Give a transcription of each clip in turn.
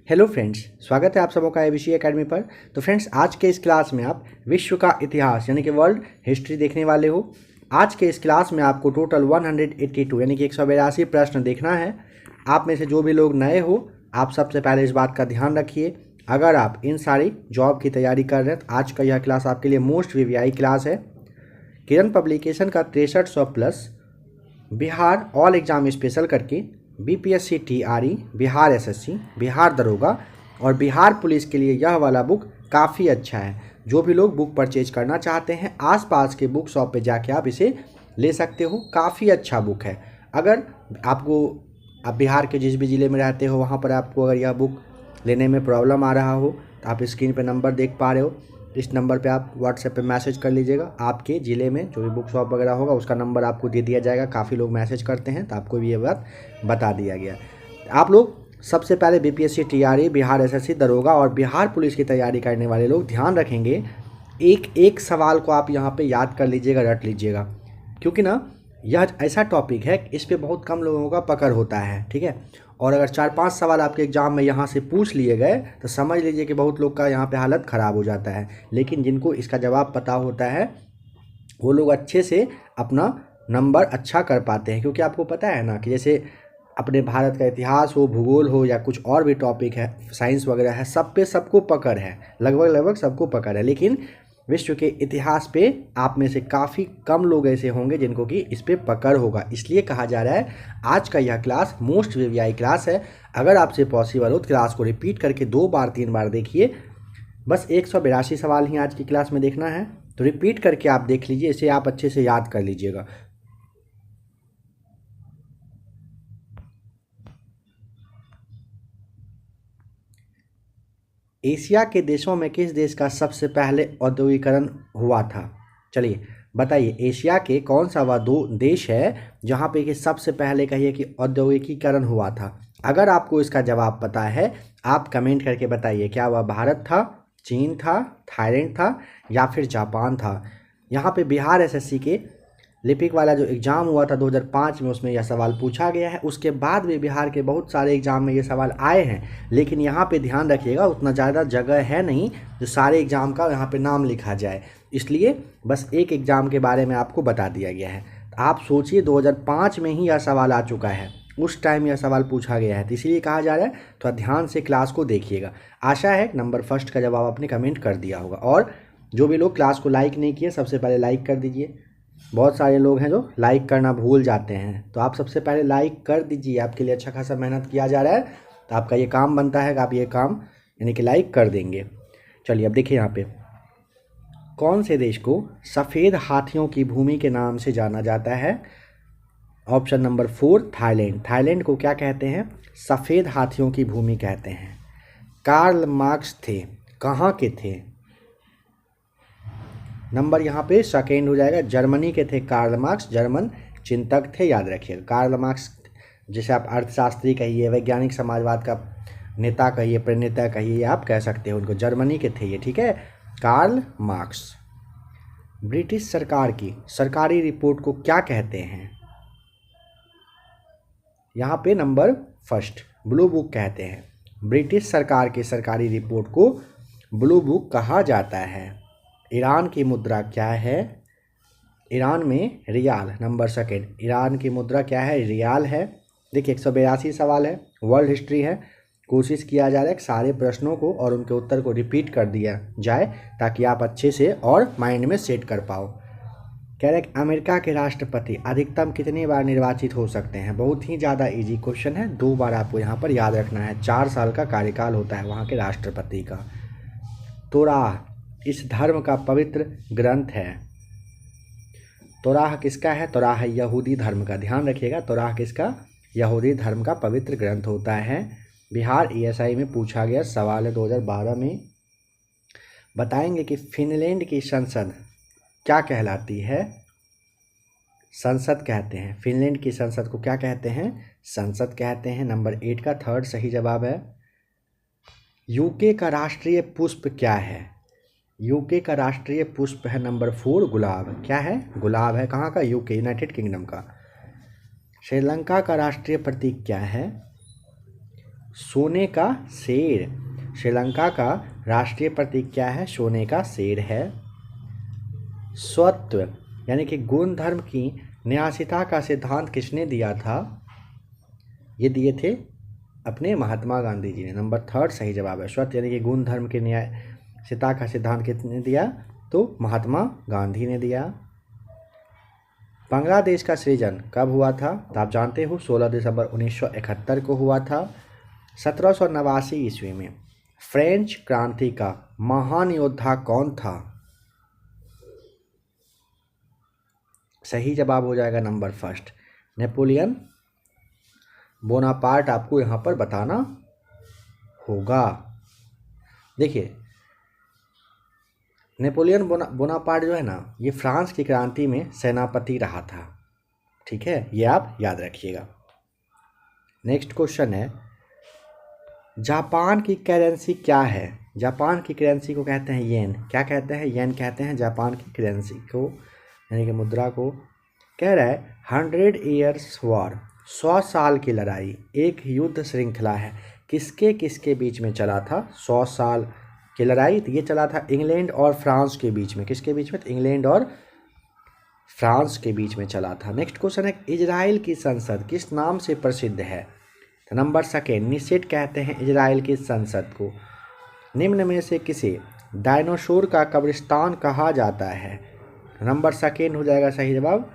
Hello friends, स्वागत है आप सबों का एबीसी एकेडमी पर। तो फ्रेंड्स, आज के इस क्लास में आप विश्व का इतिहास यानी कि वर्ल्ड हिस्ट्री देखने वाले हो। आज के इस क्लास में आपको टोटल 182 यानी कि 182 प्रश्न देखना है। आप में से जो भी लोग नए हो, आप सबसे पहले इस बात का ध्यान रखिए, अगर आप इन सारी जॉब की तैयारी कर रहे हैं तो आज का यह क्लास आपके लिए मोस्ट वीवीआई क्लास है। किरण पब्लिकेशन का 6300 plus Bihar all exam special करके BPSC TRE, Bihar SSC, Bihar दरोगा और बिहार पुलिस के लिए यह वाला बुक काफ़ी अच्छा है। जो भी लोग बुक परचेज करना चाहते हैं, आसपास के बुक शॉप पे जाके आप इसे ले सकते हो। काफ़ी अच्छा बुक है। अगर आपको आप बिहार के जिस भी ज़िले में रहते हो वहाँ पर आपको अगर यह बुक लेने में प्रॉब्लम आ रहा हो तो आप स्क्रीन पे नंबर देख पा रहे हो, इस नंबर पे आप व्हाट्सएप पे मैसेज कर लीजिएगा। आपके ज़िले में जो भी बुक शॉप वगैरह होगा उसका नंबर आपको दे दिया जाएगा। काफ़ी लोग मैसेज करते हैं तो आपको भी ये बात बता दिया गया। आप लोग सबसे पहले बीपीएससी टीआरई, बिहार एसएससी, दरोगा और बिहार पुलिस की तैयारी करने वाले लोग ध्यान रखेंगे, एक एक सवाल को आप यहाँ पे याद कर लीजिएगा, रट लीजिएगा, क्योंकि ना यह ऐसा टॉपिक है इस पे बहुत कम लोगों का पकड़ होता है। ठीक है, और अगर 4-5 सवाल आपके एग्ज़ाम में यहाँ से पूछ लिए गए तो समझ लीजिए कि बहुत लोग का यहाँ पे हालत ख़राब हो जाता है। लेकिन जिनको इसका जवाब पता होता है वो लोग अच्छे से अपना नंबर अच्छा कर पाते हैं, क्योंकि आपको पता है ना कि जैसे अपने भारत का इतिहास हो, भूगोल हो या कुछ और भी टॉपिक है, साइंस वगैरह है, सब पे सबको पकड़ है, लगभग सबको पकड़ है। लेकिन विश्व के इतिहास पे आप में से काफ़ी कम लोग ऐसे होंगे जिनको कि इस पे पकड़ होगा। इसलिए कहा जा रहा है आज का यह क्लास मोस्ट वीवीआई क्लास है। अगर आपसे पॉसिबल हो तो क्लास को रिपीट करके 2 बार 3 बार देखिए। बस 182 सवाल ही आज की क्लास में देखना है, तो रिपीट करके आप देख लीजिए, इसे आप अच्छे से याद कर लीजिएगा। एशिया के देशों में किस देश का सबसे पहले औद्योगिकरण हुआ था? चलिए बताइए, एशिया के कौन सा वह 2 देश है जहाँ पे कि सबसे पहले कहिए कि औद्योगिकीकरण हुआ था? अगर आपको इसका जवाब पता है आप कमेंट करके बताइए, क्या वह भारत था, चीन था, थाईलैंड था या फिर जापान था? यहाँ पे बिहार एसएससी के लिपिक वाला जो एग्ज़ाम हुआ था 2005 में, उसमें यह सवाल पूछा गया है। उसके बाद भी बिहार के बहुत सारे एग्ज़ाम में ये सवाल आए हैं, लेकिन यहाँ पे ध्यान रखिएगा उतना ज़्यादा जगह है नहीं जो सारे एग्ज़ाम का यहाँ पे नाम लिखा जाए, इसलिए बस एक एग्ज़ाम के बारे में आपको बता दिया गया है। आप सोचिए 2005 में ही यह सवाल आ चुका है, उस टाइम यह सवाल पूछा गया है, तो इसीलिए कहा जा रहा है थोड़ा ध्यान से क्लास को देखिएगा। आशा है नंबर फर्स्ट का जवाब आपने कमेंट कर दिया होगा। और जो भी लोग क्लास को लाइक नहीं किए, सबसे पहले लाइक कर दीजिए। बहुत सारे लोग हैं जो लाइक करना भूल जाते हैं, तो आप सबसे पहले लाइक कर दीजिए। आपके लिए अच्छा खासा मेहनत किया जा रहा है, तो आपका ये काम बनता है कि आप ये काम यानी कि लाइक कर देंगे। चलिए अब देखिए यहाँ पे, कौन से देश को सफ़ेद हाथियों की भूमि के नाम से जाना जाता है? Option number 4 Thailand. थाईलैंड को क्या कहते हैं? सफ़ेद हाथियों की भूमि कहते हैं। कार्ल मार्क्स थे, कहाँ के थे? नंबर यहाँ पे सेकेंड हो जाएगा, जर्मनी के थे कार्ल मार्क्स, जर्मन चिंतक थे, याद रखिएगा। कार्ल मार्क्स जैसे आप अर्थशास्त्री कहिए, वैज्ञानिक समाजवाद का नेता कहिए, प्रणेता कहिए, आप कह सकते हो उनको, जर्मनी के थे ये। ठीक है, कार्ल मार्क्स। ब्रिटिश सरकार की सरकारी रिपोर्ट को क्या कहते हैं? यहाँ पे नंबर फर्स्ट ब्लू बुक कहते हैं। ब्रिटिश सरकार की सरकारी रिपोर्ट को ब्लू बुक कहा जाता है। ईरान की मुद्रा क्या है? ईरान में रियाल, नंबर सेकेंड। ईरान की मुद्रा क्या है? रियाल है। देखिए 182 सवाल है, वर्ल्ड हिस्ट्री है। कोशिश किया जा रहा है कि सारे प्रश्नों को और उनके उत्तर को रिपीट कर दिया जाए ताकि आप अच्छे से और माइंड में सेट कर पाओ। कह रहे हैं कि अमेरिका के राष्ट्रपति अधिकतम कितनी बार निर्वाचित हो सकते हैं? बहुत ही ज़्यादा इजी क्वेश्चन है, 2 बार आपको यहाँ पर याद रखना है। 4 साल का कार्यकाल होता है वहाँ के राष्ट्रपति का। तोराह इस धर्म का पवित्र ग्रंथ है। तोराह किसका है? तोराह है यहूदी धर्म का, ध्यान रखिएगा। तोराह किसका? यहूदी धर्म का पवित्र ग्रंथ होता है। बिहार ईएसआई में पूछा गया सवाल है 2012 में। बताएंगे कि फिनलैंड की संसद क्या कहलाती है? संसद कहते हैं। फिनलैंड की संसद को क्या कहते हैं? संसद कहते हैं। नंबर 8 का थर्ड सही जवाब है। यूके का राष्ट्रीय पुष्प क्या है? यूके का राष्ट्रीय पुष्प है नंबर 4 गुलाब। क्या है? गुलाब है। कहाँ का? यूके, यूनाइटेड किंगडम का। श्रीलंका का राष्ट्रीय प्रतीक क्या है? सोने का शेर। श्रीलंका का राष्ट्रीय प्रतीक क्या है? सोने का शेर है। स्वत्व यानी कि गुण धर्म की न्यासिता का सिद्धांत किसने दिया था? ये दिए थे अपने महात्मा गांधी जी ने। नंबर 3 सही जवाब है। स्वत्व यानी कि गुण धर्म की न्यासिता का सिद्धांत किसने दिया? तो महात्मा गांधी ने दिया। बांग्लादेश का सृजन कब हुआ था? तो आप जानते हो 16 दिसंबर 1971 को हुआ था। 1789 ईस्वी में फ्रेंच क्रांति का महान योद्धा कौन था? सही जवाब हो जाएगा नंबर 1 नेपोलियन बोनापार्ट। आपको यहाँ पर बताना होगा। देखिए नेपोलियन बोनापार्ट जो है ना, ये फ्रांस की क्रांति में सेनापति रहा था। ठीक है, ये आप याद रखिएगा। नेक्स्ट क्वेश्चन है, जापान की करेंसी क्या है? जापान की करेंसी को कहते हैं येन। क्या कहते हैं? येन कहते हैं जापान की करेंसी को, यानी कि मुद्रा को। कह रहा है 100 ईयर्स वॉर, 100 साल की लड़ाई एक युद्ध श्रृंखला है। किसके किसके बीच में चला था 100 साल की लड़ाई? तो ये चला था इंग्लैंड और फ्रांस के बीच में। किसके बीच में? तो इंग्लैंड और फ्रांस के बीच में चला था। नेक्स्ट क्वेश्चन है, इजराइल की संसद किस नाम से प्रसिद्ध है? तो नंबर 2 निसेट कहते हैं इजराइल की संसद को। निम्न में से किसे डायनासोर का कब्रिस्तान कहा जाता है? नंबर 2 हो जाएगा सही जवाब,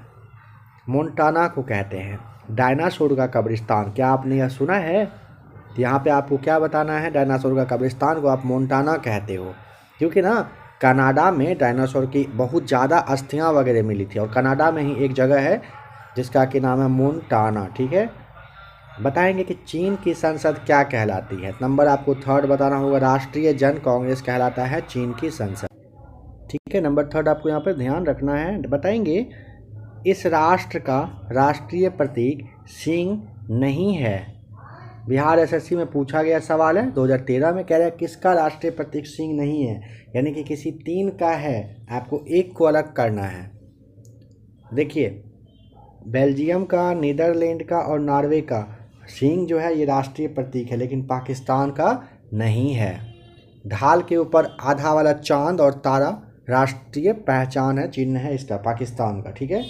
मोन्टाना को कहते हैं डायनासोर का कब्रिस्तान। क्या आपने यह सुना है? तो यहाँ पे आपको क्या बताना है? डायनासोर का कब्रिस्तान को आप मोन्टाना कहते हो, क्योंकि ना कनाडा में डायनासोर की बहुत ज़्यादा अस्थियाँ वगैरह मिली थी, और कनाडा में ही एक जगह है जिसका कि नाम है मोन्टाना। ठीक है, बताएंगे कि चीन की संसद क्या कहलाती है? नंबर आपको 3 बताना होगा, राष्ट्रीय जन कांग्रेस कहलाता है चीन की संसद। ठीक है, नंबर 3 आपको यहाँ पर ध्यान रखना है। बताएंगे इस राष्ट्र का राष्ट्रीय प्रतीक सिंह नहीं है। बिहार एसएससी में पूछा गया सवाल है 2013 में। कह रहा है किसका राष्ट्रीय प्रतीक सिंह नहीं है, यानी कि किसी 3 का है, आपको एक को अलग करना है। देखिए बेल्जियम का, नीदरलैंड का और नॉर्वे का सिंह जो है ये राष्ट्रीय प्रतीक है, लेकिन पाकिस्तान का नहीं है। ढाल के ऊपर आधा वाला चांद और तारा राष्ट्रीय पहचान है, चिन्ह है इसका, पाकिस्तान का। ठीक है,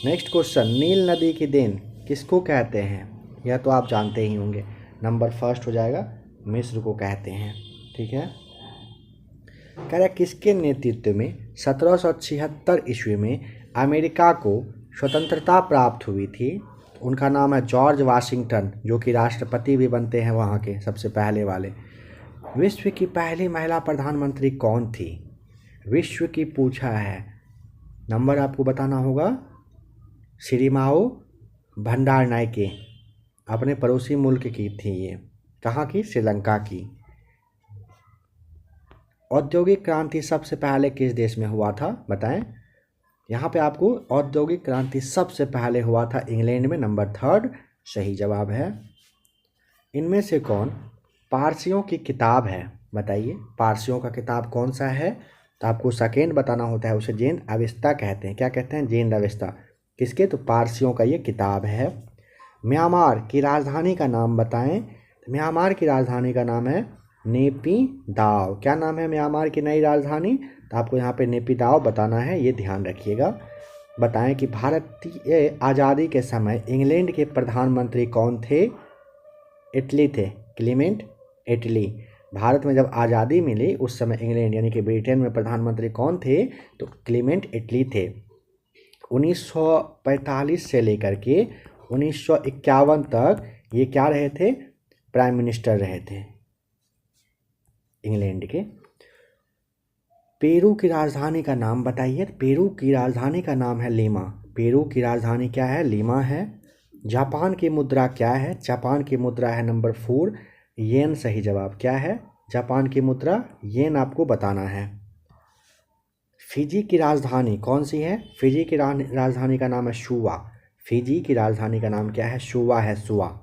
नेक्स्ट क्वेश्चन, नील नदी की देन किसको कहते हैं? यह तो आप जानते ही होंगे। नंबर 1 हो जाएगा, मिस्र को कहते हैं। ठीक है, कह रहा है किसके नेतृत्व में 1776 ईस्वी में अमेरिका को स्वतंत्रता प्राप्त हुई थी? उनका नाम है जॉर्ज वाशिंगटन, जो कि राष्ट्रपति भी बनते हैं वहाँ के सबसे पहले वाले। विश्व की पहली महिला प्रधानमंत्री कौन थी? विश्व की पूछा है, नंबर आपको बताना होगा। सिरिमाओ भंडारनायके, अपने पड़ोसी मुल्क की थी ये। कहाँ की? श्रीलंका की। औद्योगिक क्रांति सबसे पहले किस देश में हुआ था? बताएं। यहाँ पे आपको औद्योगिक क्रांति सबसे पहले हुआ था इंग्लैंड में। नंबर 3 सही जवाब है। इनमें से कौन पारसियों की किताब है? बताइए, पारसियों का किताब कौन सा है? तो आपको सेकेंड बताना होता है, उसे जैन अवेस्ता कहते हैं। क्या कहते हैं? जैन अवेस्ता। किसके? तो पारसियों का ये किताब है। म्यांमार की राजधानी का नाम बताएं। म्यांमार की राजधानी का नाम है नेपिदाव। क्या नाम है म्यांमार की नई राजधानी? तो आपको यहाँ पे नेपिदाव बताना है, ये ध्यान रखिएगा। बताएं कि भारतीय आज़ादी के समय इंग्लैंड के प्रधानमंत्री कौन थे? इटली थे, क्लीमेंट इटली। भारत में जब आज़ादी मिली उस समय इंग्लैंड यानी कि ब्रिटेन में प्रधानमंत्री कौन थे? तो क्लीमेंट इटली थे। 1945 से लेकर के 1951 तक ये क्या रहे थे? प्राइम मिनिस्टर रहे थे इंग्लैंड के। पेरू की राजधानी का नाम बताइए। पेरू की राजधानी का नाम है लीमा। पेरू की राजधानी क्या है? लीमा है। जापान की मुद्रा क्या है? जापान की मुद्रा है नंबर 4 येन। सही जवाब क्या है? जापान की मुद्रा येन आपको बताना है। फिजी की राजधानी कौन सी है? फिजी की राजधानी का नाम है शुवा। फिजी की राजधानी का नाम क्या है? शुवा है, शुवा।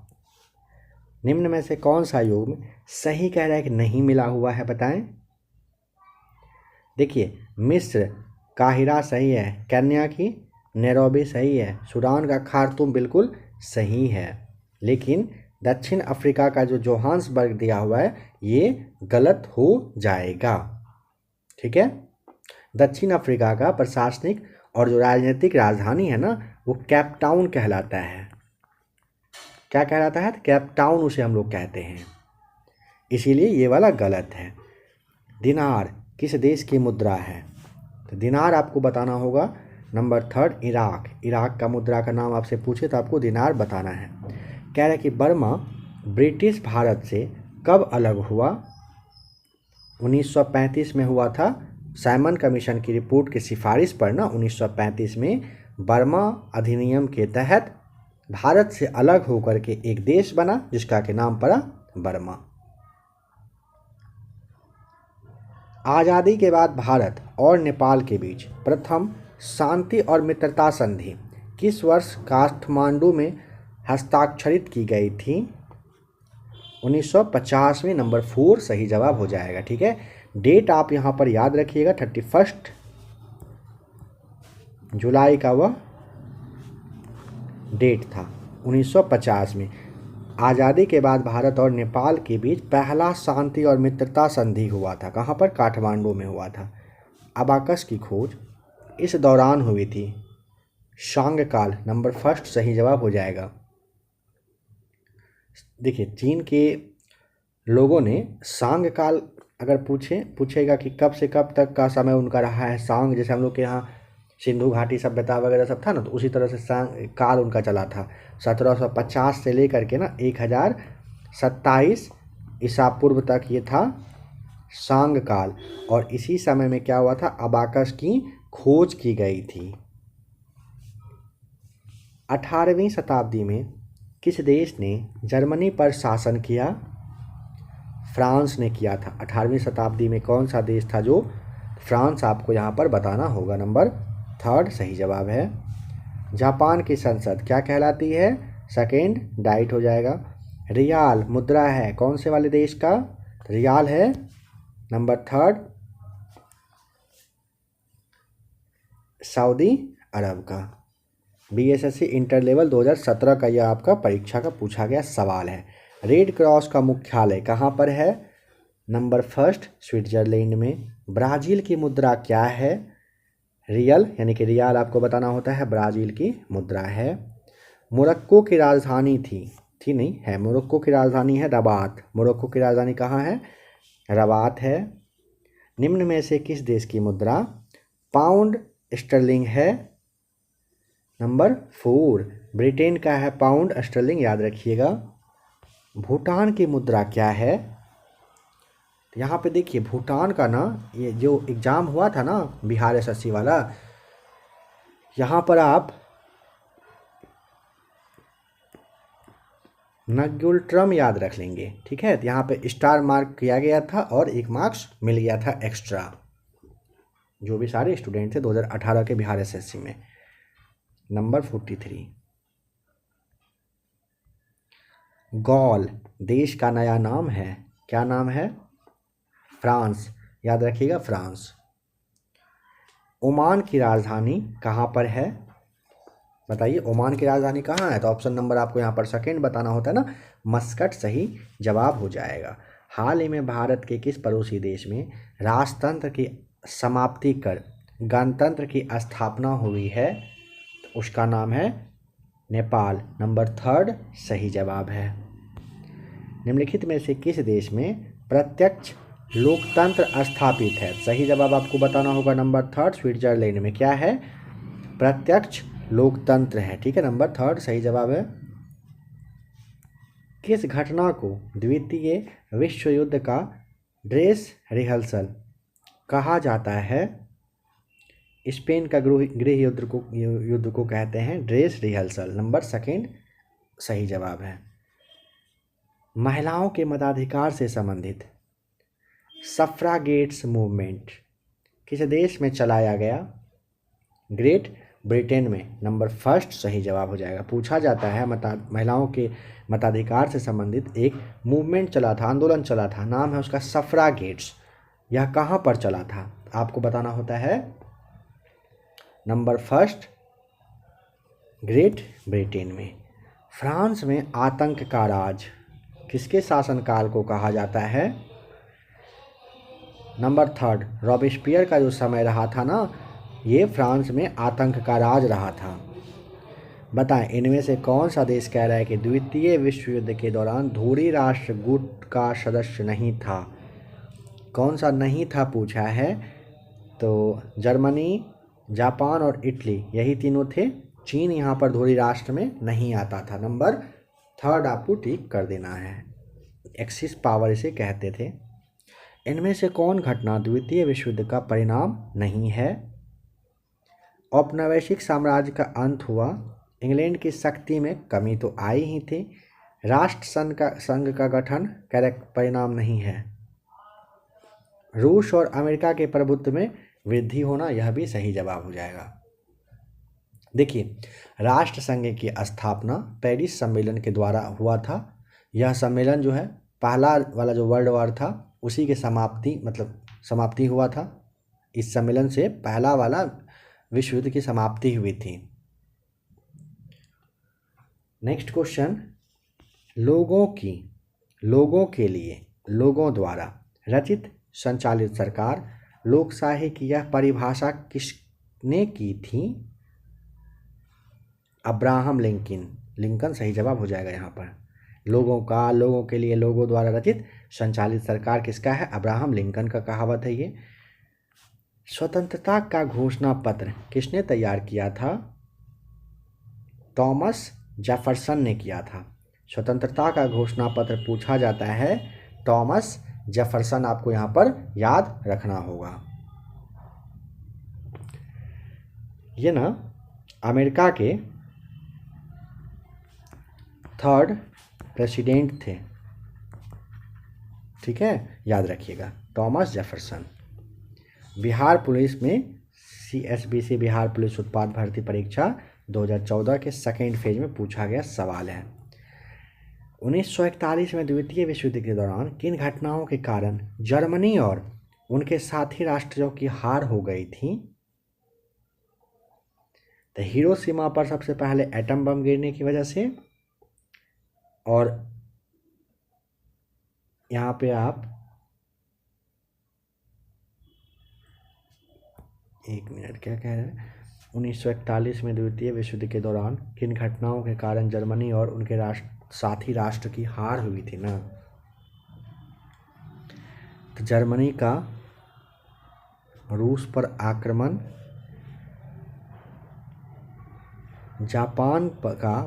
निम्न में से कौन सा युग्म सही कह रहा है कि नहीं मिला हुआ है? बताएं। देखिए मिस्र काहिरा सही है, केन्या की नैरोबी सही है, सूडान का खार्तूम बिल्कुल सही है, लेकिन दक्षिण अफ्रीका का जो जोहान्सबर्ग दिया हुआ है ये गलत हो जाएगा। ठीक है, दक्षिण अफ्रीका का प्रशासनिक और जो राजनीतिक राजधानी है ना वो केप टाउन कहलाता है। क्या कहलाता है? केप टाउन उसे हम लोग कहते हैं, इसीलिए ये वाला गलत है। दिनार किस देश की मुद्रा है? तो दिनार आपको बताना होगा नंबर 3 इराक। इराक का मुद्रा का नाम आपसे पूछे तो आपको दिनार बताना है। कह रहा है कि बर्मा ब्रिटिश भारत से कब अलग हुआ? 1935 में हुआ था। साइमन कमीशन की रिपोर्ट की सिफारिश पर ना 1935 में बर्मा अधिनियम के तहत भारत से अलग होकर के एक देश बना जिसका के नाम पड़ा बर्मा। आज़ादी के बाद भारत और नेपाल के बीच प्रथम शांति और मित्रता संधि किस वर्ष काठमांडू में हस्ताक्षरित की गई थी? 1950 में। नंबर 4 सही जवाब हो जाएगा। ठीक है, डेट आप यहाँ पर याद रखिएगा 31 जुलाई का वह डेट था 1950 में। आज़ादी के बाद भारत और नेपाल के बीच पहला शांति और मित्रता संधि हुआ था। कहाँ पर? काठमांडू में हुआ था। अबाकस की खोज इस दौरान हुई थी। शांगकाल नंबर 1 सही जवाब हो जाएगा। देखिए, चीन के लोगों ने शांगकाल अगर पूछेगा कि कब से कब तक का समय उनका रहा है, सांग जैसे हम लोग के यहाँ सिंधु घाटी सभ्यता वगैरह सब था ना, तो उसी तरह से सांग काल उनका चला था 1750 से लेकर के ना 1027 ईसा पूर्व तक ये था सांग काल। और इसी समय में क्या हुआ था? अबाकस की खोज की गई थी। 18वीं शताब्दी में किस देश ने जर्मनी पर शासन किया? फ्रांस ने किया था। 18वीं शताब्दी में कौन सा देश था जो? फ्रांस आपको यहाँ पर बताना होगा। नंबर 3 सही जवाब है। जापान की संसद क्या कहलाती है? सेकेंड डाइट हो जाएगा। रियाल मुद्रा है कौन से वाले देश का? रियाल है नंबर 3 सऊदी अरब का। बीएसएससी इंटर लेवल 2017 का यह आपका परीक्षा का पूछा गया सवाल है। रेड क्रॉस का मुख्यालय कहाँ पर है? नंबर 1 स्विट्जरलैंड में। ब्राज़ील की मुद्रा क्या है? रियल यानी कि रियाल आपको बताना होता है, ब्राज़ील की मुद्रा है। मोरक्को की राजधानी थी नहीं है, मोरक्को की राजधानी है रबात। मोरक्को की राजधानी कहाँ है? रबात है। निम्न में से किस देश की मुद्रा पाउंड स्टर्लिंग है? नंबर 4 ब्रिटेन का है पाउंड स्टर्लिंग, याद रखिएगा। भूटान की मुद्रा क्या है? तो यहाँ पे देखिए भूटान का ना ये जो एग्ज़ाम हुआ था ना बिहार एसएससी वाला, यहाँ पर आप नग्युल्ट्रम याद रख लेंगे। ठीक है, तो यहाँ पे स्टार मार्क किया गया था और 1 मार्क्स मिल गया था एक्स्ट्रा, जो भी सारे स्टूडेंट थे 2018 के बिहार एसएससी में। नंबर 43 गॉल देश का नया नाम है, क्या नाम है? फ्रांस, याद रखिएगा फ्रांस। ओमान की राजधानी कहाँ पर है? बताइए ओमान की राजधानी कहाँ है? तो ऑप्शन नंबर आपको यहाँ पर सेकेंड बताना होता है ना, मस्कट सही जवाब हो जाएगा। हाल ही में भारत के किस पड़ोसी देश में राजतंत्र की समाप्ति कर गणतंत्र की स्थापना हुई है? तो उसका नाम है नेपाल। नंबर 3 सही जवाब है। निम्नलिखित में से किस देश में प्रत्यक्ष लोकतंत्र स्थापित है? सही जवाब आपको बताना होगा। नंबर 3 स्विट्जरलैंड में क्या है? प्रत्यक्ष लोकतंत्र है। ठीक है, नंबर 3 सही जवाब है। किस घटना को द्वितीय विश्व युद्ध का ड्रेस रिहर्सल कहा जाता है? स्पेन का गृह युद्ध को कहते हैं ड्रेस रिहर्सल। नंबर 2 सही जवाब है। महिलाओं के मताधिकार से संबंधित सफ्रागेट्स मूवमेंट किस देश में चलाया गया? ग्रेट ब्रिटेन में। नंबर 1 सही जवाब हो जाएगा। पूछा जाता है महिलाओं के मताधिकार से संबंधित एक मूवमेंट चला था, आंदोलन चला था, नाम है उसका सफ्रागेट्स। यह कहाँ पर चला था? आपको बताना होता है। नंबर 1 ग्रेट ब्रिटेन में। फ्रांस में आतंक का राज किसके शासनकाल को कहा जाता है? नंबर 3 रॉबेस्पियर का जो समय रहा था ना, ये फ्रांस में आतंक का राज रहा था। बताएं इनमें से कौन सा देश कह रहा है कि द्वितीय विश्व युद्ध के दौरान धुरी राष्ट्र गुट का सदस्य नहीं था? कौन सा नहीं था पूछा है। तो जर्मनी, जापान और इटली, यही तीनों थे। चीन यहाँ पर धुरी राष्ट्र में नहीं आता था। नंबर 3 आपको टिक कर देना है। एक्सिस पावर इसे कहते थे। इनमें से कौन घटना द्वितीय विश्व युद्ध का परिणाम नहीं है? औपनिवेशिक साम्राज्य का अंत हुआ, इंग्लैंड की शक्ति में कमी तो आई ही थी, राष्ट्र संघ का गठन परिणाम नहीं है, रूस और अमेरिका के प्रभुत्व में वृद्धि होना, यह भी सही जवाब हो जाएगा। देखिए, राष्ट्र संघ की स्थापना पेरिस सम्मेलन के द्वारा हुआ था। यह सम्मेलन जो है पहला वाला जो वर्ल्ड वॉर था उसी के समाप्ति हुआ था। इस सम्मेलन से पहला वाला विश्व युद्ध की समाप्ति हुई थी। नेक्स्ट क्वेश्चन, लोगों के लिए लोगों द्वारा रचित संचालित सरकार लोकशाही की यह परिभाषा किसने की थी? अब्राहम लिंकन सही जवाब हो जाएगा। यहाँ पर लोगों के लिए लोगों द्वारा रचित संचालित सरकार किसका है? अब्राहम लिंकन का कहावत है ये। स्वतंत्रता का घोषणा पत्र किसने तैयार किया था? थॉमस जेफरसन ने किया था। स्वतंत्रता का घोषणा पत्र पूछा जाता है, थॉमस जेफरसन आपको यहाँ पर याद रखना होगा। ये ना अमेरिका के 3rd प्रेसिडेंट थे, ठीक है, याद रखिएगा, थॉमस जेफरसन। बिहार पुलिस में CSBC बिहार पुलिस उत्पाद भर्ती परीक्षा 2014 के सेकेंड फेज में पूछा गया सवाल है। 1941 में द्वितीय विश्व युद्ध के दौरान किन घटनाओं के कारण जर्मनी और उनके साथी राष्ट्रों की हार हो गई थी? तो हिरोशिमा पर सबसे पहले एटम बम गिरने की वजह से, और यहाँ पे आप एक मिनट, क्या कह रहे हैं? 1941 में द्वितीय विश्व युद्ध के दौरान किन घटनाओं के कारण जर्मनी और उनके साथी राष्ट्र की हार हुई थी ना? तो जर्मनी का रूस पर आक्रमण, जापान का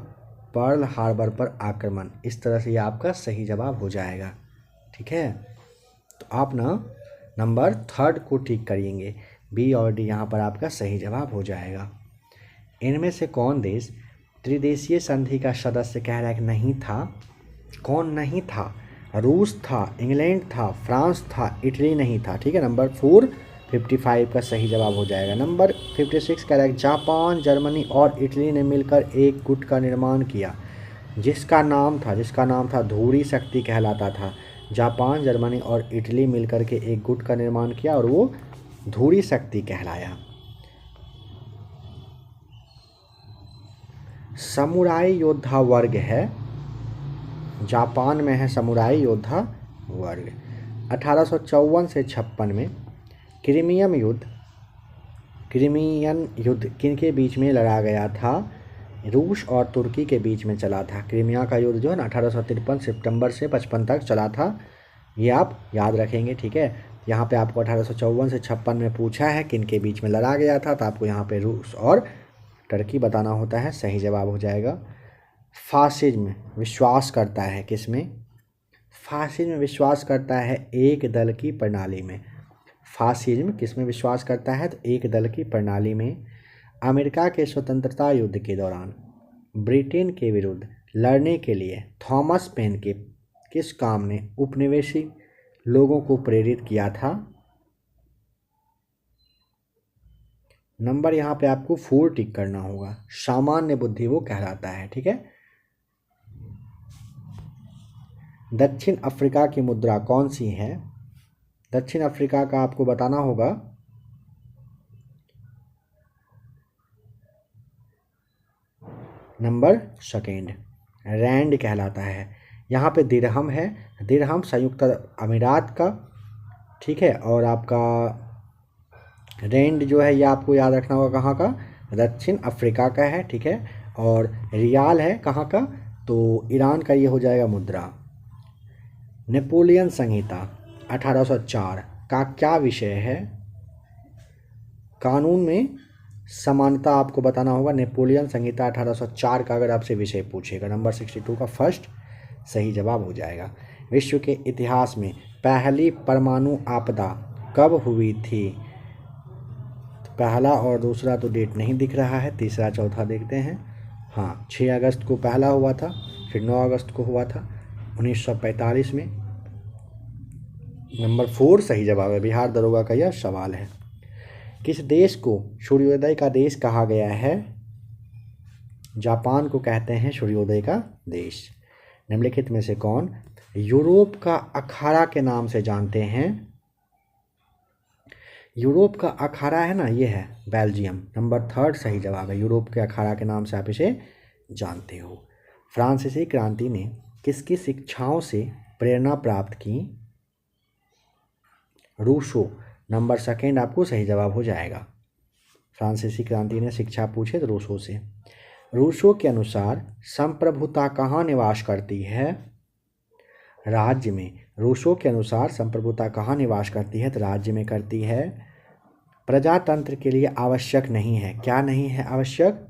पर्ल हार्बर पर आक्रमण, इस तरह से ये आपका सही जवाब हो जाएगा, ठीक है। तो आप ना नंबर 3 को ठीक करिएंगे, बी और डी यहाँ पर आपका सही जवाब हो जाएगा। इनमें से कौन देश त्रिदेशीय संधि का सदस्य कह रहा है कि नहीं था? कौन नहीं था? रूस था, इंग्लैंड था, फ्रांस था, इटली नहीं था, ठीक है। नंबर 4 55 का सही जवाब हो जाएगा। नंबर 56 कह रहा है जापान, जर्मनी और इटली ने मिलकर एक गुट का निर्माण किया जिसका नाम था धुरी शक्ति कहलाता था। जापान, जर्मनी और इटली मिलकर के एक गुट का निर्माण किया और वो धुरी शक्ति कहलाया। समुराई योद्धा वर्ग है, जापान में है समुराई योद्धा वर्ग। 1854 से 56 में क्रीमियन युद्ध किनके बीच में लड़ा गया था? रूस और तुर्की के बीच में चला था। क्रीमिया का युद्ध जो है ना 1853 सितंबर से 55 तक चला था, ये आप याद रखेंगे, ठीक है। यहाँ पे आपको 1854 से 56 में पूछा है किनके बीच में लड़ा गया था, तो आपको यहाँ पे रूस और तुर्की बताना होता है, सही जवाब हो जाएगा। फासिज्म विश्वास करता है किसमें? फासिज्म विश्वास करता है एक दल की प्रणाली में। फासिज्म किसमें विश्वास करता है? तो एक दल की प्रणाली में। अमेरिका के स्वतंत्रता युद्ध के दौरान ब्रिटेन के विरुद्ध लड़ने के लिए थॉमस पेन के किस काम ने उपनिवेशी लोगों को प्रेरित किया था? नंबर यहाँ पे आपको 4 टिक करना होगा। सामान्य बुद्धि वो कहलाता है, ठीक है। दक्षिण अफ्रीका की मुद्रा कौन सी है? दक्षिण अफ्रीका का आपको बताना होगा। नंबर 2 रैंड कहलाता है। यहाँ पे दिरहम है, दिरहम संयुक्त अमीरात का, ठीक है। और आपका रैंड जो है ये आपको याद रखना होगा कहाँ का, दक्षिण अफ्रीका का है, ठीक है। और रियाल है कहाँ का, तो ईरान का ये हो जाएगा मुद्रा। नेपोलियन संहिता 1804 का क्या विषय है? कानून में समानता आपको बताना होगा। नेपोलियन संहिता 1804 का अगर आपसे विषय पूछेगा, नंबर 62 का फर्स्ट सही जवाब हो जाएगा। विश्व के इतिहास में पहली परमाणु आपदा कब हुई थी? पहला और दूसरा तो डेट नहीं दिख रहा है, तीसरा चौथा देखते हैं। हाँ, 6 अगस्त को पहला हुआ था, फिर 9 अगस्त को हुआ था 1945 में। नंबर 4 सही जवाब है। बिहार दरोगा का यह सवाल है। किस देश को सूर्योदय का देश कहा गया है? जापान को कहते हैं सूर्योदय का देश। निम्नलिखित में से कौन यूरोप का अखाड़ा के नाम से जानते हैं? यूरोप का अखाड़ा है ना, ये है बेल्जियम। नंबर 3 सही जवाब है। यूरोप के अखाड़ा के नाम से आप इसे जानते हो। फ्रांसीसी क्रांति ने किसकी शिक्षाओं से प्रेरणा प्राप्त की? रूसो। नंबर 2 आपको सही जवाब हो जाएगा। फ्रांसीसी क्रांति ने शिक्षा पूछे तो रूसो से। रूसो के अनुसार संप्रभुता कहाँ निवास करती है? राज्य में। रूसो के अनुसार संप्रभुता कहाँ निवास करती है? तो राज्य में करती है। प्रजातंत्र के लिए आवश्यक नहीं है, क्या नहीं है आवश्यक?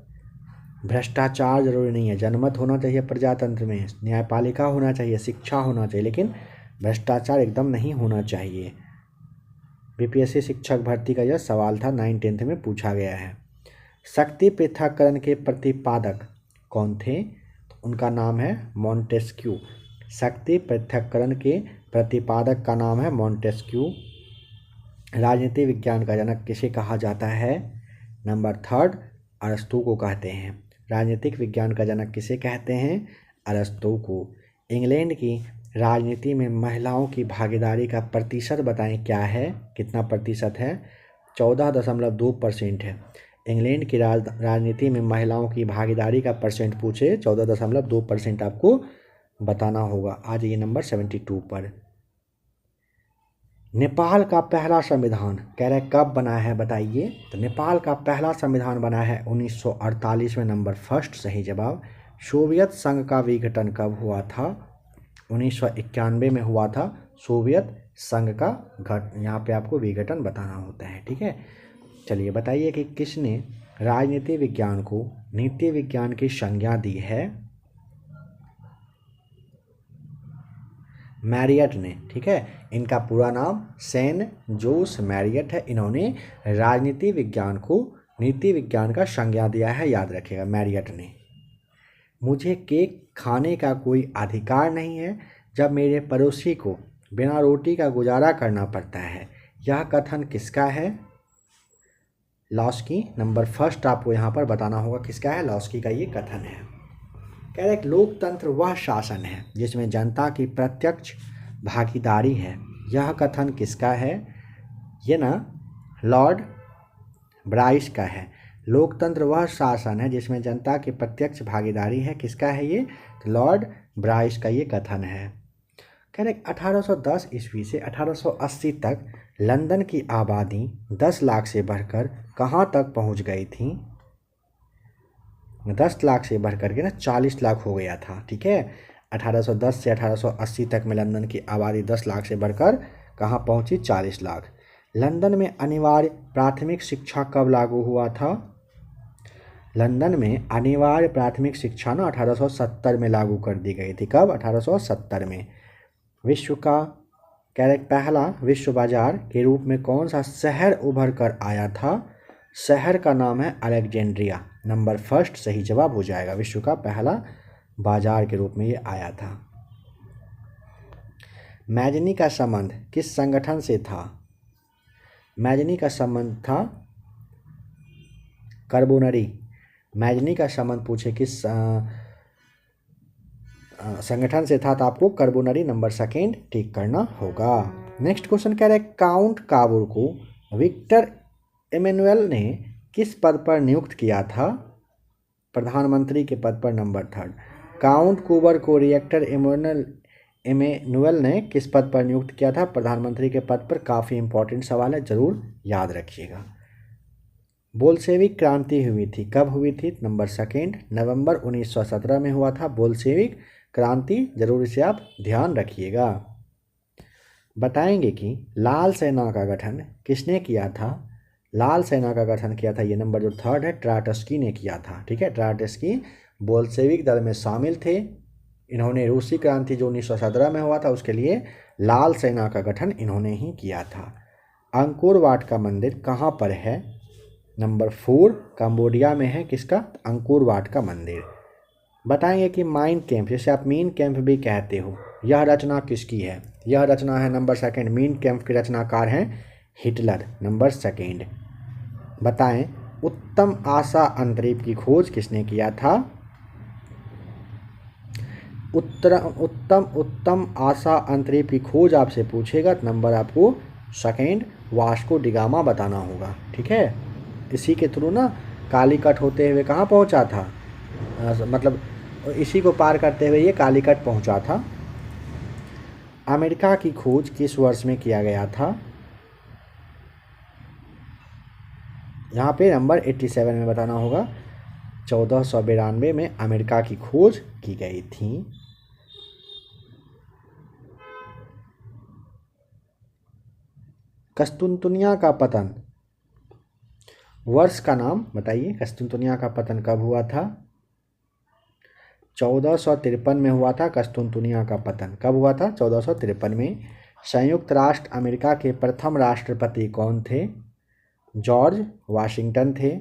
भ्रष्टाचार जरूरी नहीं है। जनमत होना चाहिए प्रजातंत्र में, न्यायपालिका होना चाहिए, शिक्षा होना चाहिए, लेकिन भ्रष्टाचार एकदम नहीं होना चाहिए। बीपीएससी शिक्षक भर्ती का यह सवाल था, 9th-10th में पूछा गया है। शक्ति पृथक्करण के प्रतिपादक कौन थे? तो उनका नाम है मॉन्टेस्क्यू। शक्ति पृथक्करण के प्रतिपादक का नाम है मॉन्टेस्क्यू। राजनीति विज्ञान का जनक किसे कहा जाता है? नंबर 3 अरस्तू को कहते हैं। राजनीतिक विज्ञान का जनक किसे कहते हैं? अरस्तू को। इंग्लैंड की राजनीति में महिलाओं की भागीदारी का प्रतिशत बताएं क्या है? कितना प्रतिशत है? 14.2% है। इंग्लैंड की राजनीति में महिलाओं की भागीदारी का परसेंट पूछे 14.2% आपको बताना होगा। आ जाइए नंबर 72 पर। नेपाल का पहला संविधान कह रहे कब बना है बताइए? तो नेपाल का पहला संविधान बना है 1948 में। नंबर 1 सही जवाब। सोवियत संघ का विघटन कब हुआ था? 1991 में हुआ था सोवियत संघ का यहाँ पे आपको विघटन बताना होता है, ठीक है। चलिए बताइए कि किसने राजनीति विज्ञान को नीति विज्ञान की संज्ञा दी है? मैरियट ने, ठीक है। इनका पूरा नाम सेन जोस मैरियट है। इन्होंने राजनीति विज्ञान को नीति विज्ञान का संज्ञा दिया है, याद रखिएगा, मैरियट ने। मुझे केक खाने का कोई अधिकार नहीं है जब मेरे पड़ोसी को बिना रोटी का गुजारा करना पड़ता है, यह कथन किसका है? लॉस्की। नंबर 1 आपको यहाँ पर बताना होगा किसका है, लॉस्की का ये कथन है। कह रहे लोकतंत्र वह शासन है जिसमें जनता की प्रत्यक्ष भागीदारी है, यह कथन किसका है? ये ना लॉर्ड ब्राइस का है। लोकतंत्र वह शासन है जिसमें जनता की प्रत्यक्ष भागीदारी है, किसका है ये? तो लॉर्ड ब्राइस का ये कथन है। कह रहे 1810 ईस्वी से 1880 तक लंदन की आबादी 10 लाख से बढ़कर कहाँ तक पहुँच गई थी? 10 लाख से बढ़ करके ना 40 लाख हो गया था, ठीक है। 1810 से 1880 तक में लंदन की आबादी 10 लाख से बढ़कर कहाँ पहुँची? 40 लाख। लंदन में अनिवार्य प्राथमिक शिक्षा कब लागू हुआ था? लंदन में अनिवार्य प्राथमिक शिक्षा ना 1870 में लागू कर दी गई थी। कब? 1870 में। विश्व का पहला विश्व बाजार के रूप में कौन सा शहर उभर कर आया था? शहर का नाम है अलेक्जेंड्रिया। नंबर 1 सही जवाब हो जाएगा। विश्व का पहला बाजार के रूप में ये आया था। मैजनी का संबंध किस संगठन से था? मैजनी का संबंध था कार्बोनरी। मैजनी का संबंध पूछे किस संगठन से था, तो आपको कार्बोनरी नंबर 2 ठीक करना होगा। नेक्स्ट क्वेश्चन कह रहे काउंट काबूल को विक्टर इमैनुअल ने किस पद पर नियुक्त किया था? प्रधानमंत्री के पद पर। नंबर 3 काउंट कुबर को रिएक्टर इमैनुअल ने किस पद पर नियुक्त किया था? प्रधानमंत्री के पद पर। काफ़ी इंपॉर्टेंट सवाल है, जरूर याद रखिएगा। बोल्शेविक क्रांति हुई थी, कब हुई थी? नंबर सेकेंड, नवंबर 1917 में हुआ था बोल्शेविक क्रांति। जरूर इसे आप ध्यान रखिएगा। बताएंगे कि लाल सेना का गठन किसने किया था? लाल सेना का गठन किया था, ये नंबर जो थर्ड है, ट्राटस्की ने किया था। ठीक है, ट्राटस्की बोल्शेविक दल में शामिल थे। इन्होंने रूसी क्रांति जो 1917 में हुआ था उसके लिए लाल सेना का गठन इन्होंने ही किया था। अंकोर वाट का मंदिर कहाँ पर है? नंबर 4, कंबोडिया में है। किसका? अंकोर वाट का मंदिर। बताएंगे कि माइन कैंप, जिसे आप मीन कैंप भी कहते हो, यह रचना किसकी है? यह रचना है नंबर सेकेंड, मीन कैंप के रचनाकार हैं हिटलर। Number second. बताएं उत्तम आशा अंतरिक्ष की खोज किसने किया था? उत्तम आशा अंतरिक्ष की खोज आपसे पूछेगा तो नंबर आपको सेकेंड, वास्को डिगामा बताना होगा। ठीक है, इसी के थ्रू ना कालीकट होते हुए कहाँ पहुँचा था? मतलब इसी को पार करते हुए ये कालीकट पहुँचा था। अमेरिका की खोज किस वर्ष में किया गया था? यहाँ पे नंबर 87 में बताना होगा। 1492 में अमेरिका की खोज की गई थी। कस्तुनतुनिया का पतन, वर्ष का नाम बताइए। कस्तुनतुनिया का पतन कब हुआ था? 1453 में हुआ था कस्तुनतुनिया का पतन। कब हुआ था? 1453 में। संयुक्त राष्ट्र अमेरिका के प्रथम राष्ट्रपति कौन थे? जॉर्ज वाशिंगटन थे।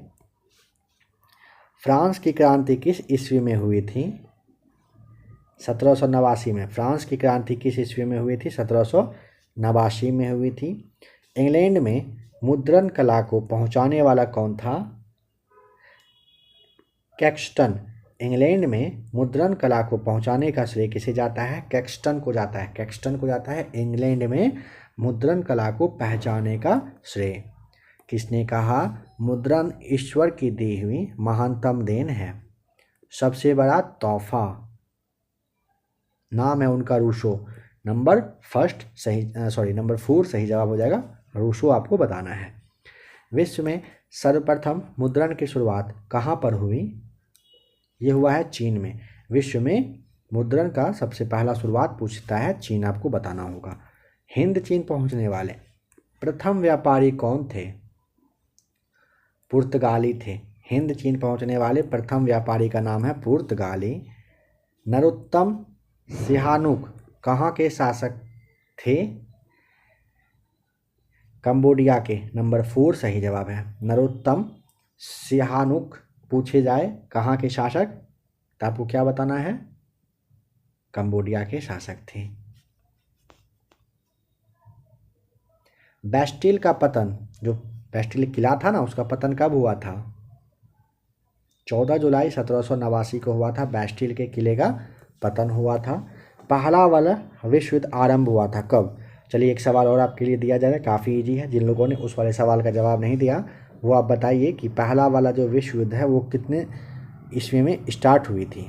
फ्रांस की क्रांति किस ईस्वी में हुई थी? 1789 में। फ्रांस की क्रांति किस ईस्वी में हुई थी? 1789 में हुई थी। इंग्लैंड में मुद्रण कला को पहुंचाने वाला कौन था? कैक्सटन। इंग्लैंड में मुद्रण कला को पहुंचाने का श्रेय किसे जाता है? कैक्सटन को जाता है। कैक्सटन को जाता है इंग्लैंड में मुद्रण कला को पहचाने का श्रेय। किसने कहा? मुद्रण ईश्वर की दी हुई महानतम देन है, सबसे बड़ा तोहफा। नाम है उनका रूसो। नंबर 4 सही जवाब हो जाएगा। रूसो आपको बताना है। विश्व में सर्वप्रथम मुद्रण की शुरुआत कहाँ पर हुई? ये हुआ है चीन में। विश्व में मुद्रण का सबसे पहला शुरुआत पूछता है चीन, आपको बताना होगा। हिंद चीन पहुँचने वाले प्रथम व्यापारी कौन थे? पुर्तगाली थे। हिंद चीन पहुँचने वाले प्रथम व्यापारी का नाम है पुर्तगाली। नरोत्तम सिहानुक कहाँ के शासक थे? कंबोडिया के। नंबर 4 सही जवाब है। नरोत्तम सिहानुक पूछे जाए कहाँ के शासक, तो आपको क्या बताना है? कंबोडिया के शासक थे। बैस्टिल का पतन, जो बैस्टिल किला था ना, उसका पतन कब हुआ था? 14 जुलाई 1789 को हुआ था। बैस्टिल के किले का पतन हुआ था। पहला वाला विश्व युद्ध आरंभ हुआ था कब? चलिए एक सवाल और आपके लिए दिया जा रहा है, काफ़ी इजी है। जिन लोगों ने उस वाले सवाल का जवाब नहीं दिया वो आप बताइए कि पहला वाला जो विश्व युद्ध है वो कितने ईस्वी में स्टार्ट हुई थी।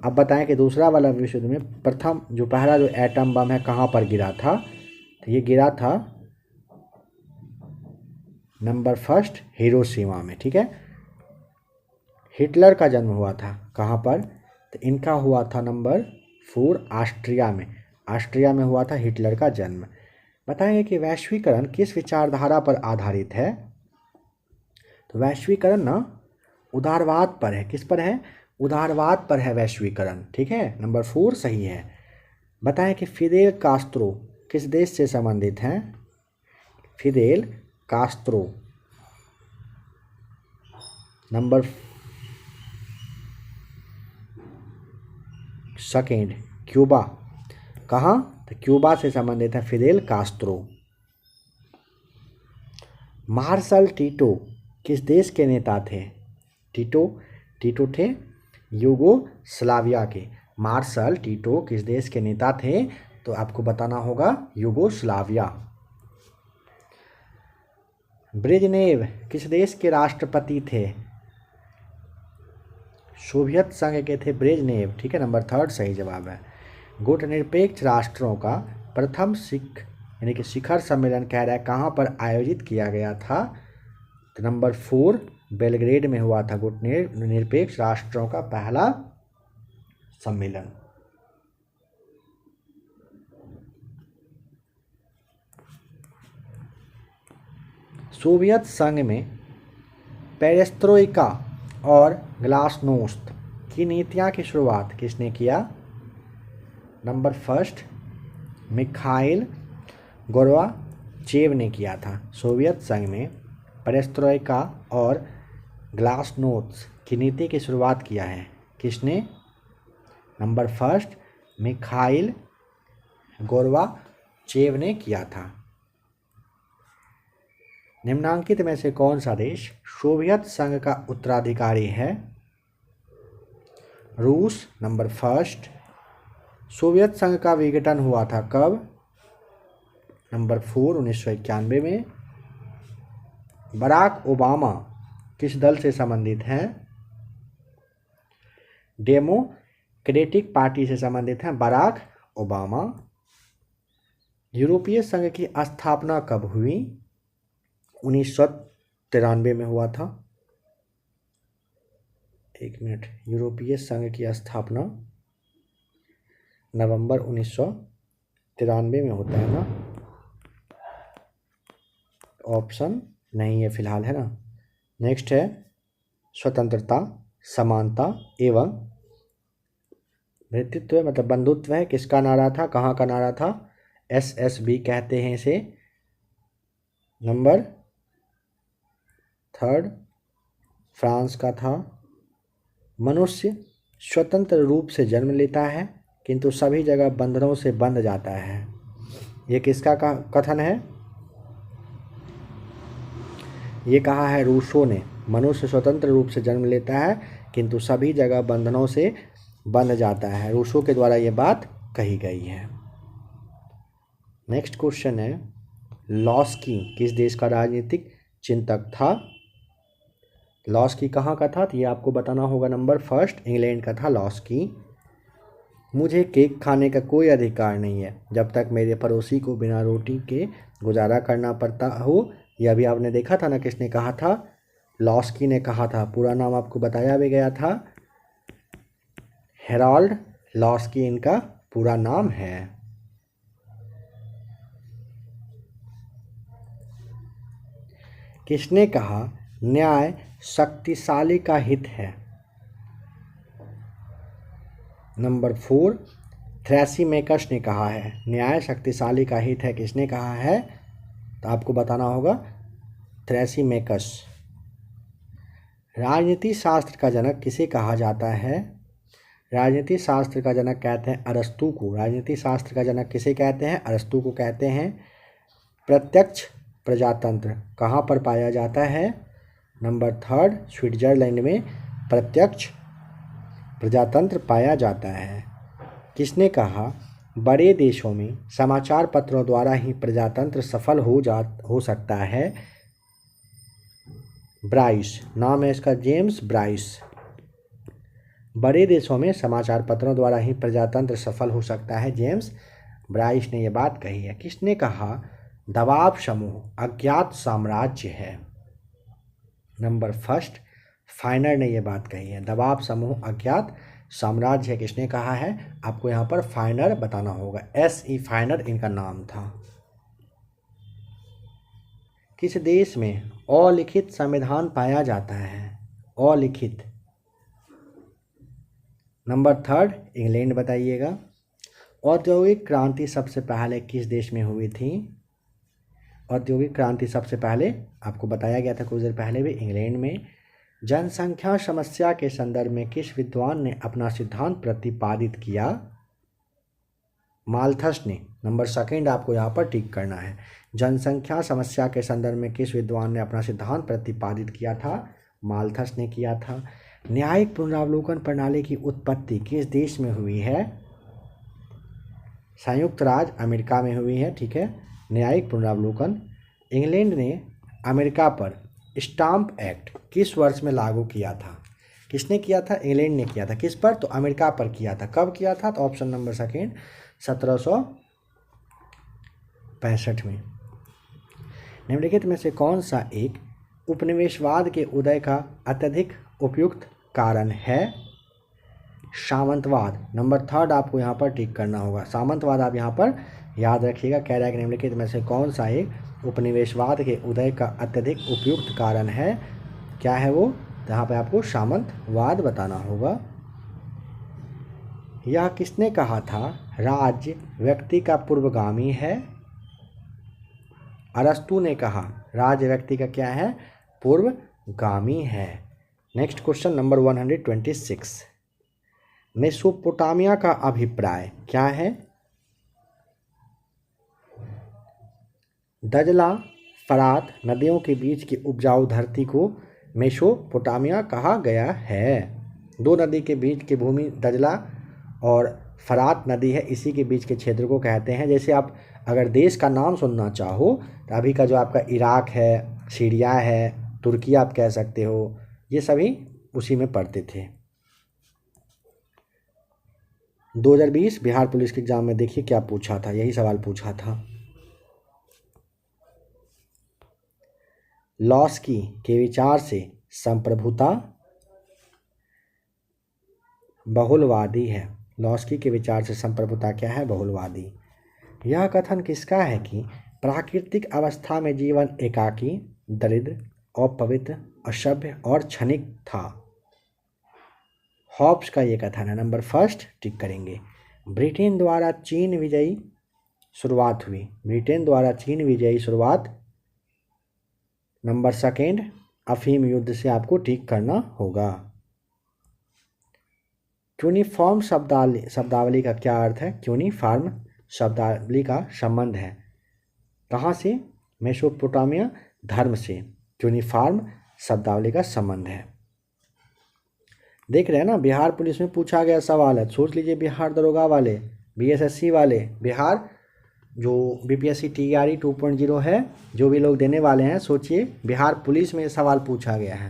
अब बताएं कि दूसरा वाला विश्व युद्ध में प्रथम जो पहला जो एटम बम है कहाँ पर गिरा था? तो ये गिरा था नंबर 1 हिरोशिमा में। ठीक है। हिटलर का जन्म हुआ था कहाँ पर? तो इनका हुआ था नंबर 4 ऑस्ट्रिया में। ऑस्ट्रिया में हुआ था हिटलर का जन्म। बताएंगे कि वैश्वीकरण किस विचारधारा पर आधारित है? तो वैश्वीकरण ना उदारवाद पर है। किस पर है? उदारवाद पर है वैश्वीकरण। ठीक है, नंबर 4 सही है। बताएं कि फिदेल कास्त्रो किस देश से संबंधित हैं? Fidel Castro number 2 Cuba. कहाँ? तो क्यूबा से संबंधित है फिदेल कास्त्रो। मार्शल टीटो किस देश के नेता थे? टीटो थे यूगोस्लाविया के। मार्शल टीटो किस देश के नेता थे? तो आपको बताना होगा यूगोस्लाविया। ब्रेजनेव किस देश के राष्ट्रपति थे? सोवियत संघ के थे ब्रेजनेव, ठीक है, नंबर 3 सही जवाब है। गुटनिरपेक्ष राष्ट्रों का प्रथम यानी कि शिखर सम्मेलन कह रहा है कहाँ पर आयोजित किया गया था, तो नंबर 4 बेलग्रेड में हुआ था गुटनिरपेक्ष राष्ट्रों का पहला सम्मेलन। सोवियत संघ में पेरेस्ट्रोइका और ग्लासनोस्त की नीतियां की शुरुआत किसने किया? नंबर 1 मिखाइल गोर्बाचेव ने किया था। सोवियत संघ में पेरेस्ट्रोइका और ग्लासनोस्त की नीति की शुरुआत किया है किसने? नंबर 1 मिखाइल गोर्बाचेव ने किया था। निम्नांकित में से कौन सा देश सोवियत संघ का उत्तराधिकारी है? रूस, नंबर 1। सोवियत संघ का विघटन हुआ था कब? नंबर 4 1991 में। बराक ओबामा किस दल से संबंधित हैं? डेमोक्रेटिक पार्टी से संबंधित हैं बराक ओबामा। यूरोपीय संघ की स्थापना कब हुई? 1993 में हुआ था। एक मिनट, यूरोपीय संघ की स्थापना नवंबर 1993 में होता है ना? ऑप्शन नहीं है फिलहाल, है ना। नेक्स्ट है स्वतंत्रता, समानता एवं भ्रातृत्व मतलब बंधुत्व है, किसका नारा था, कहाँ का नारा था? SSB कहते हैं इसे। नंबर 3 फ्रांस का था। मनुष्य स्वतंत्र रूप से जन्म लेता है किंतु सभी जगह बंधनों से बंध जाता है, ये किसका कथन है? ये कहा है रूसो ने। मनुष्य स्वतंत्र रूप से जन्म लेता है किंतु सभी जगह बंधनों से बंध जाता है, रूसो के द्वारा ये बात कही गई है। नेक्स्ट क्वेश्चन है लॉस्की किस देश का राजनीतिक चिंतक था? लॉस्की कहाँ का था? तो ये आपको बताना होगा। नंबर 1 इंग्लैंड का था लॉस्की। मुझे केक खाने का कोई अधिकार नहीं है जब तक मेरे पड़ोसी को बिना रोटी के गुजारा करना पड़ता हो। यह भी आपने देखा था ना, किसने कहा था? लॉस्की ने कहा था। पूरा नाम आपको बताया भी गया था, हेराल्ड लॉस्की इनका पूरा नाम है। किसने कहा न्याय शक्तिशाली का हित है? नंबर 4 थ्रैसीमेकस ने कहा है। न्याय शक्तिशाली का हित है, किसने कहा है? तो आपको बताना होगा थ्रैसीमेकस। राजनीति शास्त्र का जनक किसे कहा जाता है? राजनीति शास्त्र का जनक कहते हैं अरस्तु को। राजनीति शास्त्र का जनक किसे कहते हैं? अरस्तु को कहते हैं। प्रत्यक्ष प्रजातंत्र कहाँ पर पाया जाता है? नंबर 3 स्विट्जरलैंड में प्रत्यक्ष प्रजातंत्र पाया जाता है। किसने कहा बड़े देशों में समाचार पत्रों द्वारा ही प्रजातंत्र सफल हो सकता है? ब्राइस, नाम है इसका जेम्स ब्राइस। बड़े देशों में समाचार पत्रों द्वारा ही प्रजातंत्र सफल हो सकता है, जेम्स ब्राइस ने यह बात कही है। किसने कहा दबाव समूह अज्ञात साम्राज्य है? नंबर 1 फाइनर ने यह बात कही है। दबाव समूह अज्ञात साम्राज्य है, किसने कहा है? आपको यहाँ पर फाइनर बताना होगा। SE फाइनर इनका नाम था। किस देश में अलिखित संविधान पाया जाता है? अलिखित। नंबर 3 इंग्लैंड बताइएगा। औद्योगिक क्रांति सबसे पहले किस देश में हुई थी? औद्योगिक क्रांति सबसे पहले आपको बताया गया था कुछ देर पहले भी, इंग्लैंड में। जनसंख्या समस्या के संदर्भ में किस विद्वान ने अपना सिद्धांत प्रतिपादित किया? माल्थस ने। नंबर 2 आपको यहाँ पर टिक करना है। जनसंख्या समस्या के संदर्भ में किस विद्वान ने अपना सिद्धांत प्रतिपादित किया था? माल्थस ने किया था। न्यायिक पुनरावलोकन प्रणाली की उत्पत्ति किस देश में हुई है? संयुक्त राज्य अमेरिका में हुई है, ठीक है। न्यायिक पुनरावलोकन। इंग्लैंड ने अमेरिका पर स्टाम्प एक्ट किस वर्ष में लागू किया था? किसने किया था? इंग्लैंड ने किया था। किस पर? तो अमेरिका पर किया था। कब किया था? तो ऑप्शन नंबर सेकेंड 1765 में। निम्नलिखित में से कौन सा एक उपनिवेशवाद के उदय का अत्यधिक उपयुक्त कारण है? सामंतवाद। नंबर थर्ड आपको यहाँ पर टिक करना होगा। सामंतवाद आप यहाँ पर याद रखिएगा। कह रहा है कि निम्नलिखित में से कौन सा एक उपनिवेशवाद के उदय का अत्यधिक उपयुक्त कारण है? क्या है वो? तो यहाँ पर आपको सामंतवाद बताना होगा। यह किसने कहा था राज्य व्यक्ति का पूर्वगामी है? अरस्तु ने कहा राज्य व्यक्ति का क्या है? पूर्वगामी है। Next question number 126। मेसोपोटामिया का अभिप्राय क्या है? दजला फरात नदियों के बीच की उपजाऊ धरती को मेसोपोटामिया कहा गया है। दो नदी के बीच की भूमि दजला और फरात नदी है, इसी के बीच के क्षेत्र को कहते हैं। जैसे आप अगर देश का नाम सुनना चाहो तो अभी का जो आपका इराक है, सीरिया है, तुर्की आप कह सकते हो, ये सभी उसी में पढ़ते थे। 2020 बिहार पुलिस के एग्जाम में देखिए क्या पूछा था, यही सवाल पूछा था। लॉस्की के विचार से संप्रभुता बहुलवादी है। लॉस्की के विचार से संप्रभुता क्या है? बहुलवादी। यह कथन किसका है कि प्राकृतिक अवस्था में जीवन एकाकी, दरिद्र, अपवित्र, असभ्य और क्षणिक था? हॉब्स का ये कथन है। नंबर फर्स्ट टिक करेंगे। ब्रिटेन द्वारा चीन विजयी शुरुआत हुई। ब्रिटेन द्वारा चीन विजयी शुरुआत। नंबर सेकेंड अफीम युद्ध से आपको टिक करना होगा। क्यूनिफॉर्म शब्दावली का क्या अर्थ है? क्यूनिफॉर्म शब्दावली का संबंध है कहाँ से? मेसोपोटामिया धर्म से क्यूनिफॉर्म शब्दावली का संबंध है। देख रहे हैं ना, बिहार पुलिस में पूछा गया सवाल है। सोच लीजिए बिहार दरोगा वाले, बीएसएससी वाले, बिहार जो बीपीएससी टीआरई 2.0 है, जो भी लोग देने वाले हैं, सोचिए बिहार पुलिस में सवाल पूछा गया है।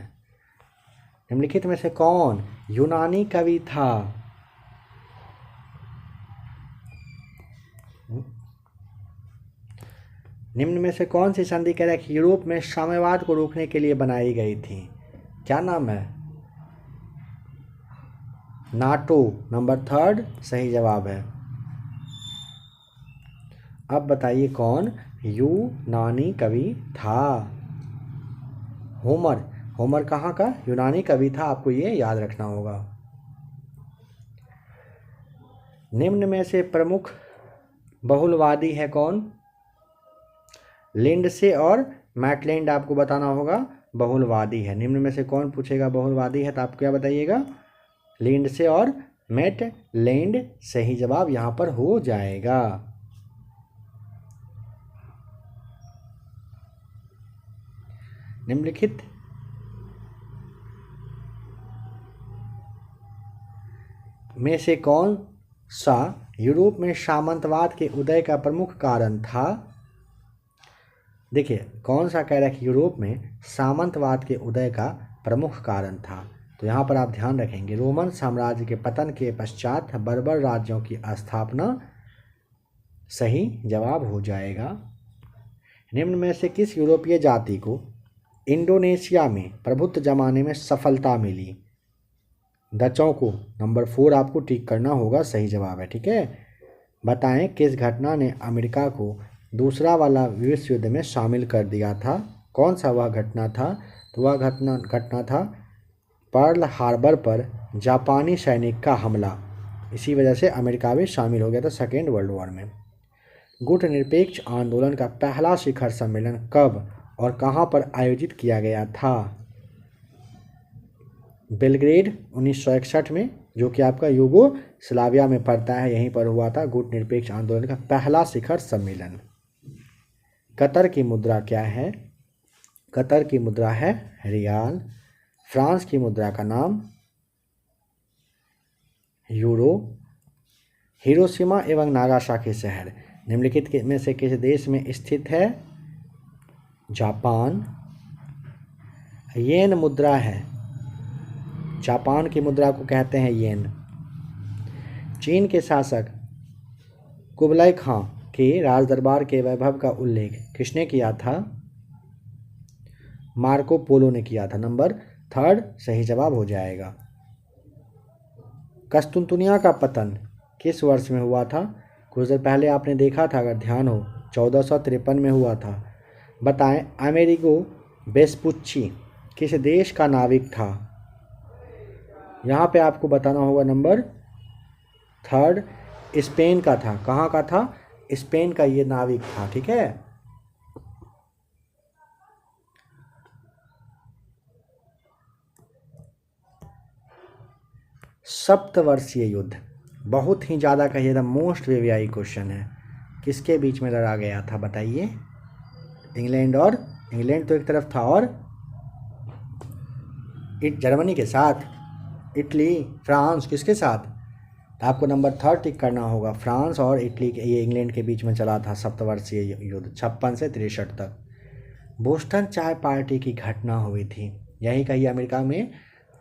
निम्नलिखित में से कौन यूनानी कवि था? निम्न में से कौन सी संधि कह रहा है कि यूरोप में साम्यवाद को रोकने के लिए बनाई गई थी? क्या नाम है? नाटो। नंबर थर्ड सही जवाब है। अब बताइए कौन यूनानी कवि था? होमर। होमर कहाँ का यूनानी कवि था? आपको ये याद रखना होगा। निम्न में से प्रमुख बहुलवादी है कौन? लिंडसे और मैटलैंड आपको बताना होगा बहुलवादी है। निम्न में से कौन पूछेगा बहुलवादी है तो आप क्या बताइएगा? लिंडसे और मैटलैंड सही जवाब यहाँ पर हो जाएगा। निम्नलिखित में से कौन सा यूरोप में सामंतवाद के उदय का प्रमुख कारण था? देखिए कौन सा कह रहा है कि यूरोप में सामंतवाद के उदय का प्रमुख कारण था? तो यहाँ पर आप ध्यान रखेंगे रोमन साम्राज्य के पतन के पश्चात बर्बर राज्यों की स्थापना सही जवाब हो जाएगा। निम्न में से किस यूरोपीय जाति को इंडोनेशिया में प्रभुत्व जमाने में सफलता मिली? डचों को। नंबर 4 आपको टिक करना होगा, सही जवाब है। ठीक है, बताएं किस घटना ने अमेरिका को दूसरा वाला विश्व युद्ध में शामिल कर दिया था? कौन सा वह घटना था? तो वह घटना था पर्ल हार्बर पर जापानी सैनिक का हमला। इसी वजह से अमेरिका भी शामिल हो गया था सेकेंड वर्ल्ड वॉर में। गुटनिरपेक्ष आंदोलन का पहला शिखर सम्मेलन कब और कहां पर आयोजित किया गया था? बेलग्रेड 1961 में, जो कि आपका यूगोस्लाविया में पड़ता है, यहीं पर हुआ था गुटनिरपेक्ष आंदोलन का पहला शिखर सम्मेलन। कतर की मुद्रा क्या है? कतर की मुद्रा है रियाल। फ्रांस की मुद्रा का नाम यूरो। हिरोशिमा एवं नागासाकी शहर निम्नलिखित में से किस देश में स्थित है? जापान। येन मुद्रा है जापान की मुद्रा को कहते हैं येन। चीन के शासक कुबलाई खां के राजदरबार के वैभव का उल्लेख किसने किया था? मार्को पोलो ने किया था। नंबर 3 सही जवाब हो जाएगा। कस्तुनतुनिया का पतन किस वर्ष में हुआ था? कुछ देर पहले आपने देखा था, अगर ध्यान हो, 1453 में हुआ था। बताएं, अमेरिगो वेस्पुच्ची किस देश का नाविक था? यहाँ पे आपको बताना होगा। नंबर 3 स्पेन का था। कहाँ का था? स्पेन का ये नाविक था। ठीक है। सप्तवर्षीय युद्ध बहुत ही ज़्यादा कहिए द मोस्ट वेवियाई क्वेश्चन है। किसके बीच में लड़ा गया था बताइए? इंग्लैंड तो एक तरफ था, और जर्मनी के साथ, इटली, फ्रांस, किसके साथ? तो आपको नंबर 3 टिक करना होगा। फ्रांस और इटली के, ये इंग्लैंड के बीच में चला था सप्तवर्षीय युद्ध 56 से 63 तक। बोस्टन चाय पार्टी की घटना हुई थी, यही कहिए अमेरिका में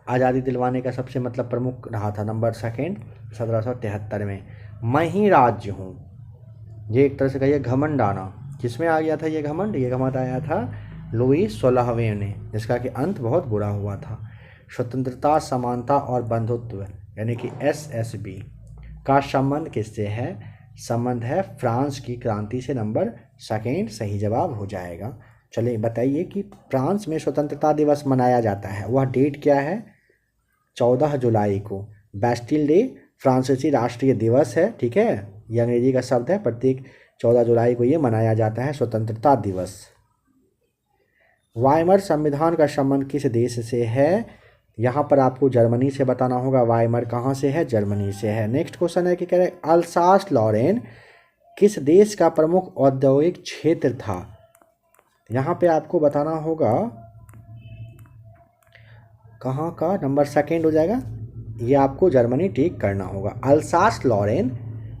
आज़ादी दिलवाने का सबसे प्रमुख रहा था। नंबर 2 1773 में। मैं ही राज्य हूँ, ये एक तरह से कहिए घमंड आना। किसमें आ गया था ये घमंड? ये घमंड आया था लुई 16वें ने, जिसका कि अंत बहुत बुरा हुआ था। स्वतंत्रता, समानता और बंधुत्व यानी कि SSB का संबंध किससे है? संबंध है फ्रांस की क्रांति से। नंबर 2 सही जवाब हो जाएगा। चलिए बताइए कि फ्रांस में स्वतंत्रता दिवस मनाया जाता है, वह डेट क्या है? 14 जुलाई को। बैस्टिल डे फ्रांसीसी राष्ट्रीय दिवस है। ठीक है, ये अंग्रेजी का शब्द है। प्रत्येक 14 जुलाई को ये मनाया जाता है स्वतंत्रता दिवस। वाइमर संविधान का संबंध किस देश से है? यहाँ पर आपको जर्मनी से बताना होगा। वाइमर कहाँ से है? जर्मनी से है। नेक्स्ट क्वेश्चन है कि कह रहे अल्सास लॉरेन किस देश का प्रमुख औद्योगिक क्षेत्र था? यहाँ पे आपको बताना होगा कहाँ का। नंबर 2 हो जाएगा। ये आपको जर्मनी टिक करना होगा। अल्सास लॉरेन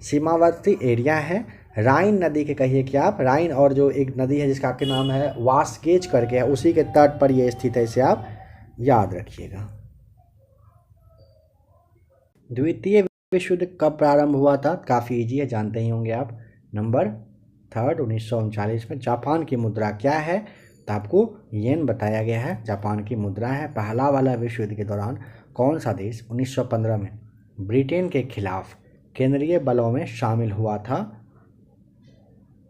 सीमावर्ती एरिया है राइन नदी के, कहिए कि आप राइन, और जो एक नदी है जिसका आपके नाम है वास्केज करके है, उसी के तट पर यह स्थित है। इसे आप याद रखिएगा। द्वितीय विश्व युद्ध कब प्रारंभ हुआ था? काफ़ी इजी है, जानते ही होंगे आप। नंबर 3 1939 में। जापान की मुद्रा क्या है? तो आपको येन बताया गया है, जापान की मुद्रा है। पहला वाला विश्व युद्ध के दौरान कौन सा देश 1915 में ब्रिटेन के खिलाफ केंद्रीय बलों में शामिल हुआ था?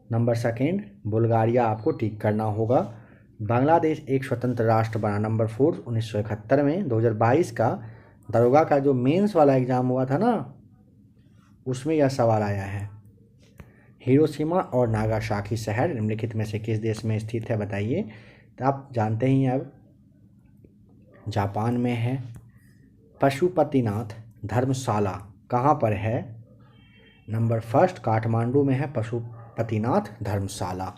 नंबर 2 बुल्गारिया आपको टिक करना होगा। बांग्लादेश एक स्वतंत्र राष्ट्र बना। नंबर 4 1971 में। 2022 का दरोगा का जो मेंस वाला एग्ज़ाम हुआ था ना, उसमें यह सवाल आया है। हिरोशिमा और नागासाकी शहर निम्नलिखित में से किस देश में स्थित है बताइए? तो आप जानते ही हैं, अब जापान में है। पशुपतिनाथ धर्मशाला कहाँ पर है? नंबर 1 काठमांडू में है पशुपतिनाथ धर्मशाला।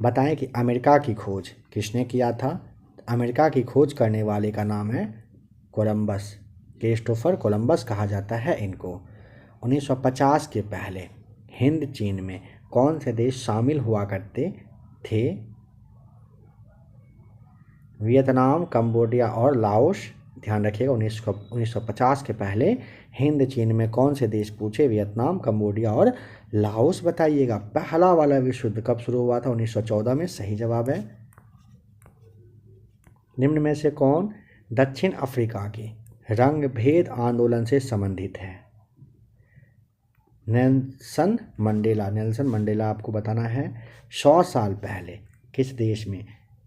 बताएं कि अमेरिका की खोज किसने किया था? अमेरिका की खोज करने वाले का नाम है कोलंबस। क्रिस्टोफर कोलंबस कहा जाता है इनको। 1950 के पहले हिंद चीन में कौन से देश शामिल हुआ करते थे? वियतनाम, कंबोडिया और लाओस। ध्यान रखिएगा, 1950 के पहले हिंद चीन में कौन से देश पूछे? वियतनाम, कंबोडिया और लाओस बताइएगा। पहला वाला विश्व युद्ध कब शुरू हुआ था? 1914 में। सही जवाब है। निम्न में से कौन दक्षिण अफ्रीका के रंग भेद आंदोलन से संबंधित है? नेल्सन मंडेला आपको बताना है। 100 साल पहले किस देश में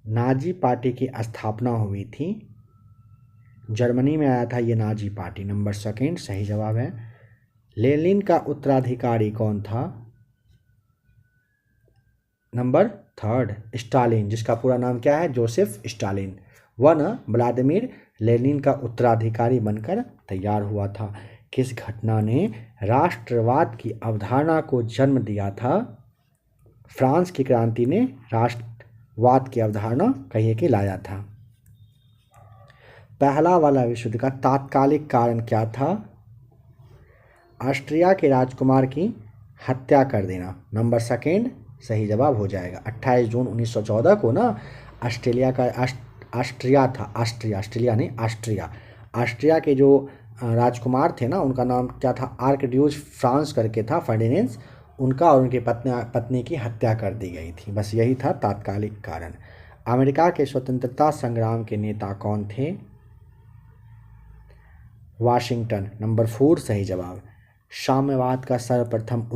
नाजी पार्टी की स्थापना हुई थी? जर्मनी में आया था ये नाजी पार्टी। नंबर 2 सही जवाब है। लेनिन का उत्तराधिकारी कौन था? नंबर 3 स्टालिन, जिसका पूरा नाम क्या है? Joseph Stalin. वह न व्लादिमीर लेनिन का उत्तराधिकारी बनकर तैयार हुआ था। किस घटना ने राष्ट्रवाद की अवधारणा को जन्म दिया था? फ्रांस की क्रांति ने राष्ट्रवाद की अवधारणा कहिए कि लाया था। पहला वाला विश्व युद्ध का तात्कालिक कारण क्या था? ऑस्ट्रिया के राजकुमार की हत्या कर देना। नंबर 2 सही जवाब हो जाएगा। 28 जून 1914 को ना ऑस्ट्रिया था, ऑस्ट्रिया नहीं ऑस्ट्रिया, ऑस्ट्रिया के जो राजकुमार थे ना, उनका नाम क्या था, आर्कड्यूस फ्रांस करके था, फर्डिनेंड, उनका और उनकी पत्नी की हत्या कर दी गई थी। बस यही था तात्कालिक कारण। अमेरिका के स्वतंत्रता संग्राम के नेता कौन थे? वाशिंगटन, नंबर 4 सही जवाब। साम्यवाद का सर्वप्रथम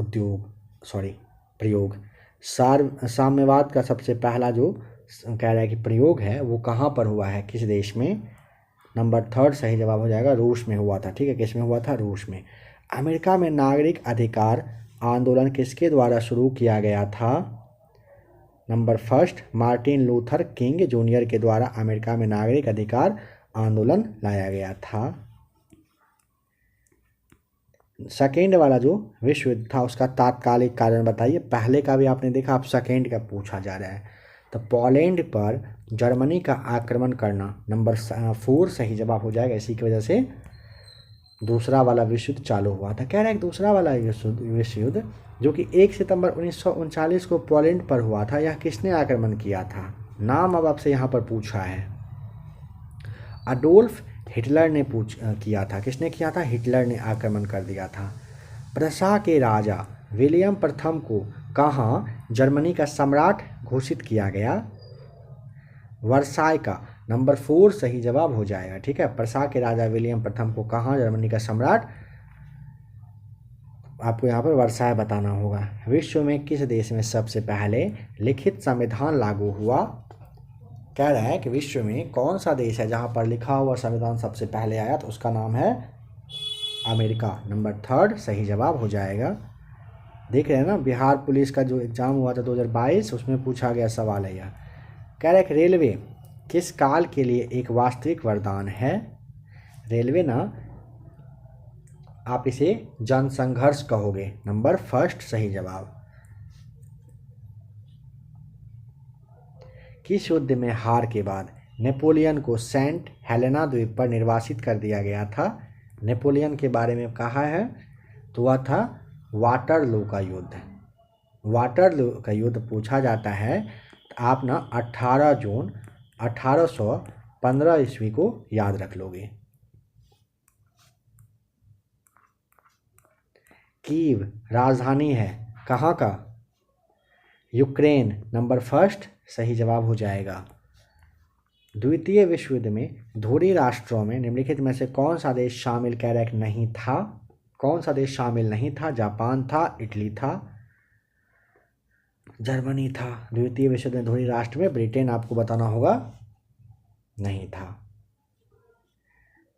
प्रयोग, साम्यवाद का सबसे पहला जो कह रहा है कि प्रयोग है वो कहाँ पर हुआ है, किस देश में? नंबर 3 सही जवाब हो जाएगा, रूस में हुआ था। ठीक है, किस में हुआ था? रूस में। अमेरिका में नागरिक अधिकार आंदोलन किसके द्वारा शुरू किया गया था? Number 1 Martin Luther king junior के द्वारा अमेरिका में नागरिक अधिकार आंदोलन लाया गया था। सेकेंड वाला जो विश्व युद्ध था उसका तात्कालिक कारण बताइए। पहले का भी आपने देखा, अब सेकेंड का पूछा जा रहा है। तो पोलैंड पर जर्मनी का आक्रमण करना, नंबर 4 सही जवाब हो जाएगा। इसी की वजह से दूसरा वाला विश्व युद्ध चालू हुआ था। कह रहे हैं दूसरा वाला विश्व युद्ध जो कि 1 सितंबर 1939 को पोलैंड पर हुआ था, यह किसने आक्रमण किया था? नाम अब आपसे यहाँ पर पूछा है। अडोल्फ हिटलर ने किया था। किसने किया था? हिटलर ने आक्रमण कर दिया था। प्रशा के राजा विलियम प्रथम को कहाँ जर्मनी का सम्राट घोषित किया गया? वर्साय का, नंबर 4 सही जवाब हो जाएगा। ठीक है, प्रशा के राजा विलियम प्रथम को कहाँ जर्मनी का सम्राट, आपको यहाँ पर वर्साय बताना होगा। विश्व में किस देश में सबसे पहले लिखित संविधान लागू हुआ? कह रहा है कि विश्व में कौन सा देश है जहाँ पर लिखा हुआ संविधान सबसे पहले आया, तो उसका नाम है अमेरिका। नंबर 3 सही जवाब हो जाएगा। देख रहे हैं ना, बिहार पुलिस का जो एग्ज़ाम हुआ था 2022, उसमें पूछा गया सवाल है यह। कह रहा है कि रेलवे किस काल के लिए एक वास्तविक वरदान है? रेलवे ना, आप इसे जनसंघर्ष कहोगे। नंबर 1 सही जवाब। किस युद्ध में हार के बाद नेपोलियन को सेंट हेलेना द्वीप पर निर्वासित कर दिया गया था? नेपोलियन के बारे में कहा है तो वह था वाटरलू का युद्ध। वाटरलू का युद्ध पूछा जाता है तो आप ना 18 जून 1815 ईस्वी को याद रख लोगे। कीव राजधानी है कहाँ का? यूक्रेन, नंबर 1 सही जवाब हो जाएगा। द्वितीय विश्व युद्ध में धुरी राष्ट्रों में निम्नलिखित में से कौन सा देश शामिल कैरेक नहीं था? कौन सा देश शामिल नहीं था? जापान था, इटली था, जर्मनी था। द्वितीय विश्व युद्ध में धुरी राष्ट्र में ब्रिटेन आपको बताना होगा नहीं था।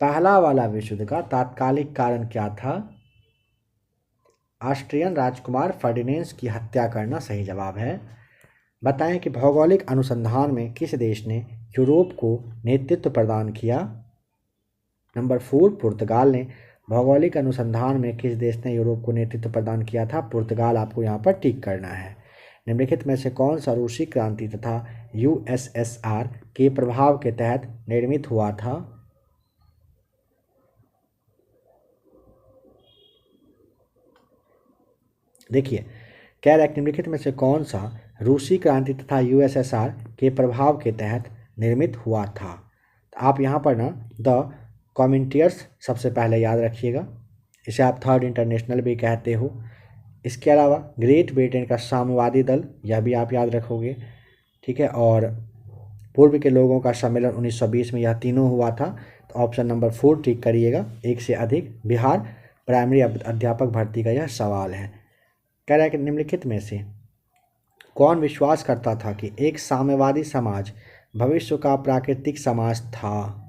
पहला वाला विश्व युद्ध का तात्कालिक कारण क्या था? ऑस्ट्रियन राजकुमार फर्डिनेंड की हत्या करना सही जवाब है। बताएं कि भौगोलिक अनुसंधान में किस देश ने यूरोप को नेतृत्व प्रदान किया? नंबर 4 पुर्तगाल ने। भौगोलिक अनुसंधान में किस देश ने यूरोप को नेतृत्व प्रदान किया था? पुर्तगाल आपको यहाँ पर टिक करना है। निम्नलिखित में से कौन सा रूसी क्रांति तथा यूएसएसआर के प्रभाव के तहत निर्मित हुआ था? देखिए, कह रहा है निम्नलिखित में से कौन सा रूसी क्रांति तथा यूएसएसआर के प्रभाव के तहत निर्मित हुआ था? तो आप यहाँ पर ना द कॉमेंटियर्स सबसे पहले याद रखिएगा, इसे आप थर्ड इंटरनेशनल भी कहते हो। इसके अलावा ग्रेट ब्रिटेन का साम्यवादी दल, यह भी आप याद रखोगे। ठीक है, और पूर्व के लोगों का सम्मेलन 1920 में, यह तीनों हुआ था। तो ऑप्शन नंबर 4 टिक करिएगा। एक से अधिक बिहार प्राइमरी अध्यापक भर्ती का यह सवाल है। कह रहा है कि निम्नलिखित में से कौन विश्वास करता था कि एक साम्यवादी समाज भविष्य का प्राकृतिक समाज था?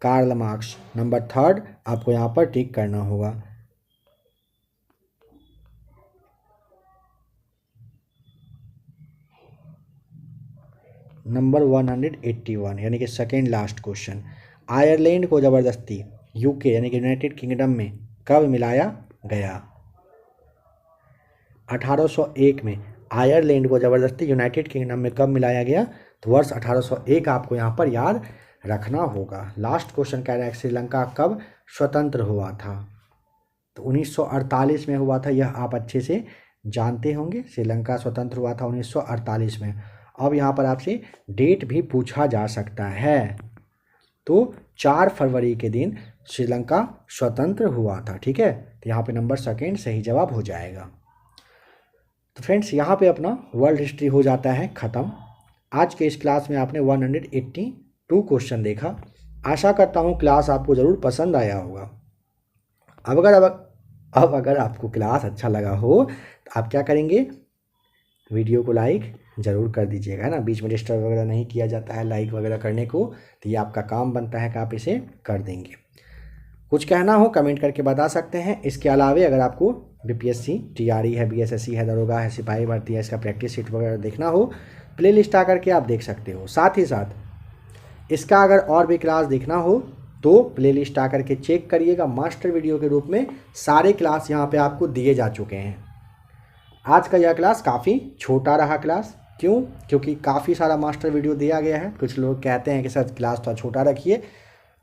Karl Marx. नंबर 3 आपको यहाँ पर टिक करना होगा। नंबर 181 यानी कि सेकेंड लास्ट क्वेश्चन। आयरलैंड को ज़बरदस्ती यूके यानी कि यूनाइटेड किंगडम में कब मिलाया गया? 1801 में आयरलैंड को ज़बरदस्ती यूनाइटेड किंगडम में कब मिलाया गया? तो वर्ष 1801 आपको यहाँ पर याद रखना होगा। लास्ट क्वेश्चन कह रहा है श्रीलंका कब स्वतंत्र हुआ था? तो 1948 में हुआ था, यह आप अच्छे से जानते होंगे। श्रीलंका स्वतंत्र हुआ था 1948 में। अब यहाँ पर आपसे डेट भी पूछा जा सकता है। तो 4 फरवरी के दिन श्रीलंका स्वतंत्र हुआ था। ठीक है, तो यहाँ पे नंबर सेकेंड सही जवाब हो जाएगा। तो फ्रेंड्स यहाँ पे अपना वर्ल्ड हिस्ट्री हो जाता है ख़त्म। आज के इस क्लास में आपने 182 क्वेश्चन देखा। आशा करता हूँ क्लास आपको ज़रूर पसंद आया होगा। अब अगर आपको क्लास अच्छा लगा हो तो आप क्या करेंगे, वीडियो को लाइक ज़रूर कर दीजिएगा, है ना। बीच में डिस्टर्ब वगैरह नहीं किया जाता है लाइक वगैरह करने को, तो ये आपका काम बनता है कि आप इसे कर देंगे। कुछ कहना हो कमेंट करके बता सकते हैं। इसके अलावे अगर आपको बीपीएससी, टीआरई है, बीएसएससी है, दरोगा है, सिपाही भर्ती है, इसका प्रैक्टिस शीट वगैरह देखना हो, प्ले लिस्ट आकर के आप देख सकते हो। साथ ही साथ इसका अगर और भी क्लास देखना हो तो प्ले लिस्ट आकर के चेक करिएगा। मास्टर वीडियो के रूप में सारे क्लास यहाँ पे आपको दिए जा चुके हैं। आज का यह क्लास काफ़ी छोटा रहा क्लास, क्यों? क्योंकि काफ़ी सारा मास्टर वीडियो दिया गया है। कुछ लोग कहते हैं कि सर क्लास थोड़ा छोटा रखिए,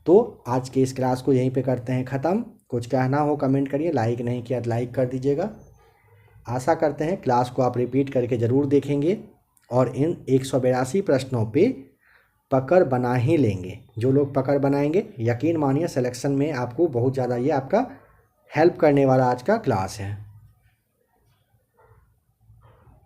तो आज के इस क्लास को यहीं पे करते हैं ख़त्म। कुछ कहना हो कमेंट करिए, लाइक नहीं किया तो लाइक कर दीजिएगा। आशा करते हैं क्लास को आप रिपीट करके ज़रूर देखेंगे और इन 182 प्रश्नों पे पकड़ बना ही लेंगे। जो लोग पकड़ बनाएंगे, यकीन मानिए सिलेक्शन में आपको बहुत ज़्यादा ये आपका हेल्प करने वाला आज का क्लास है।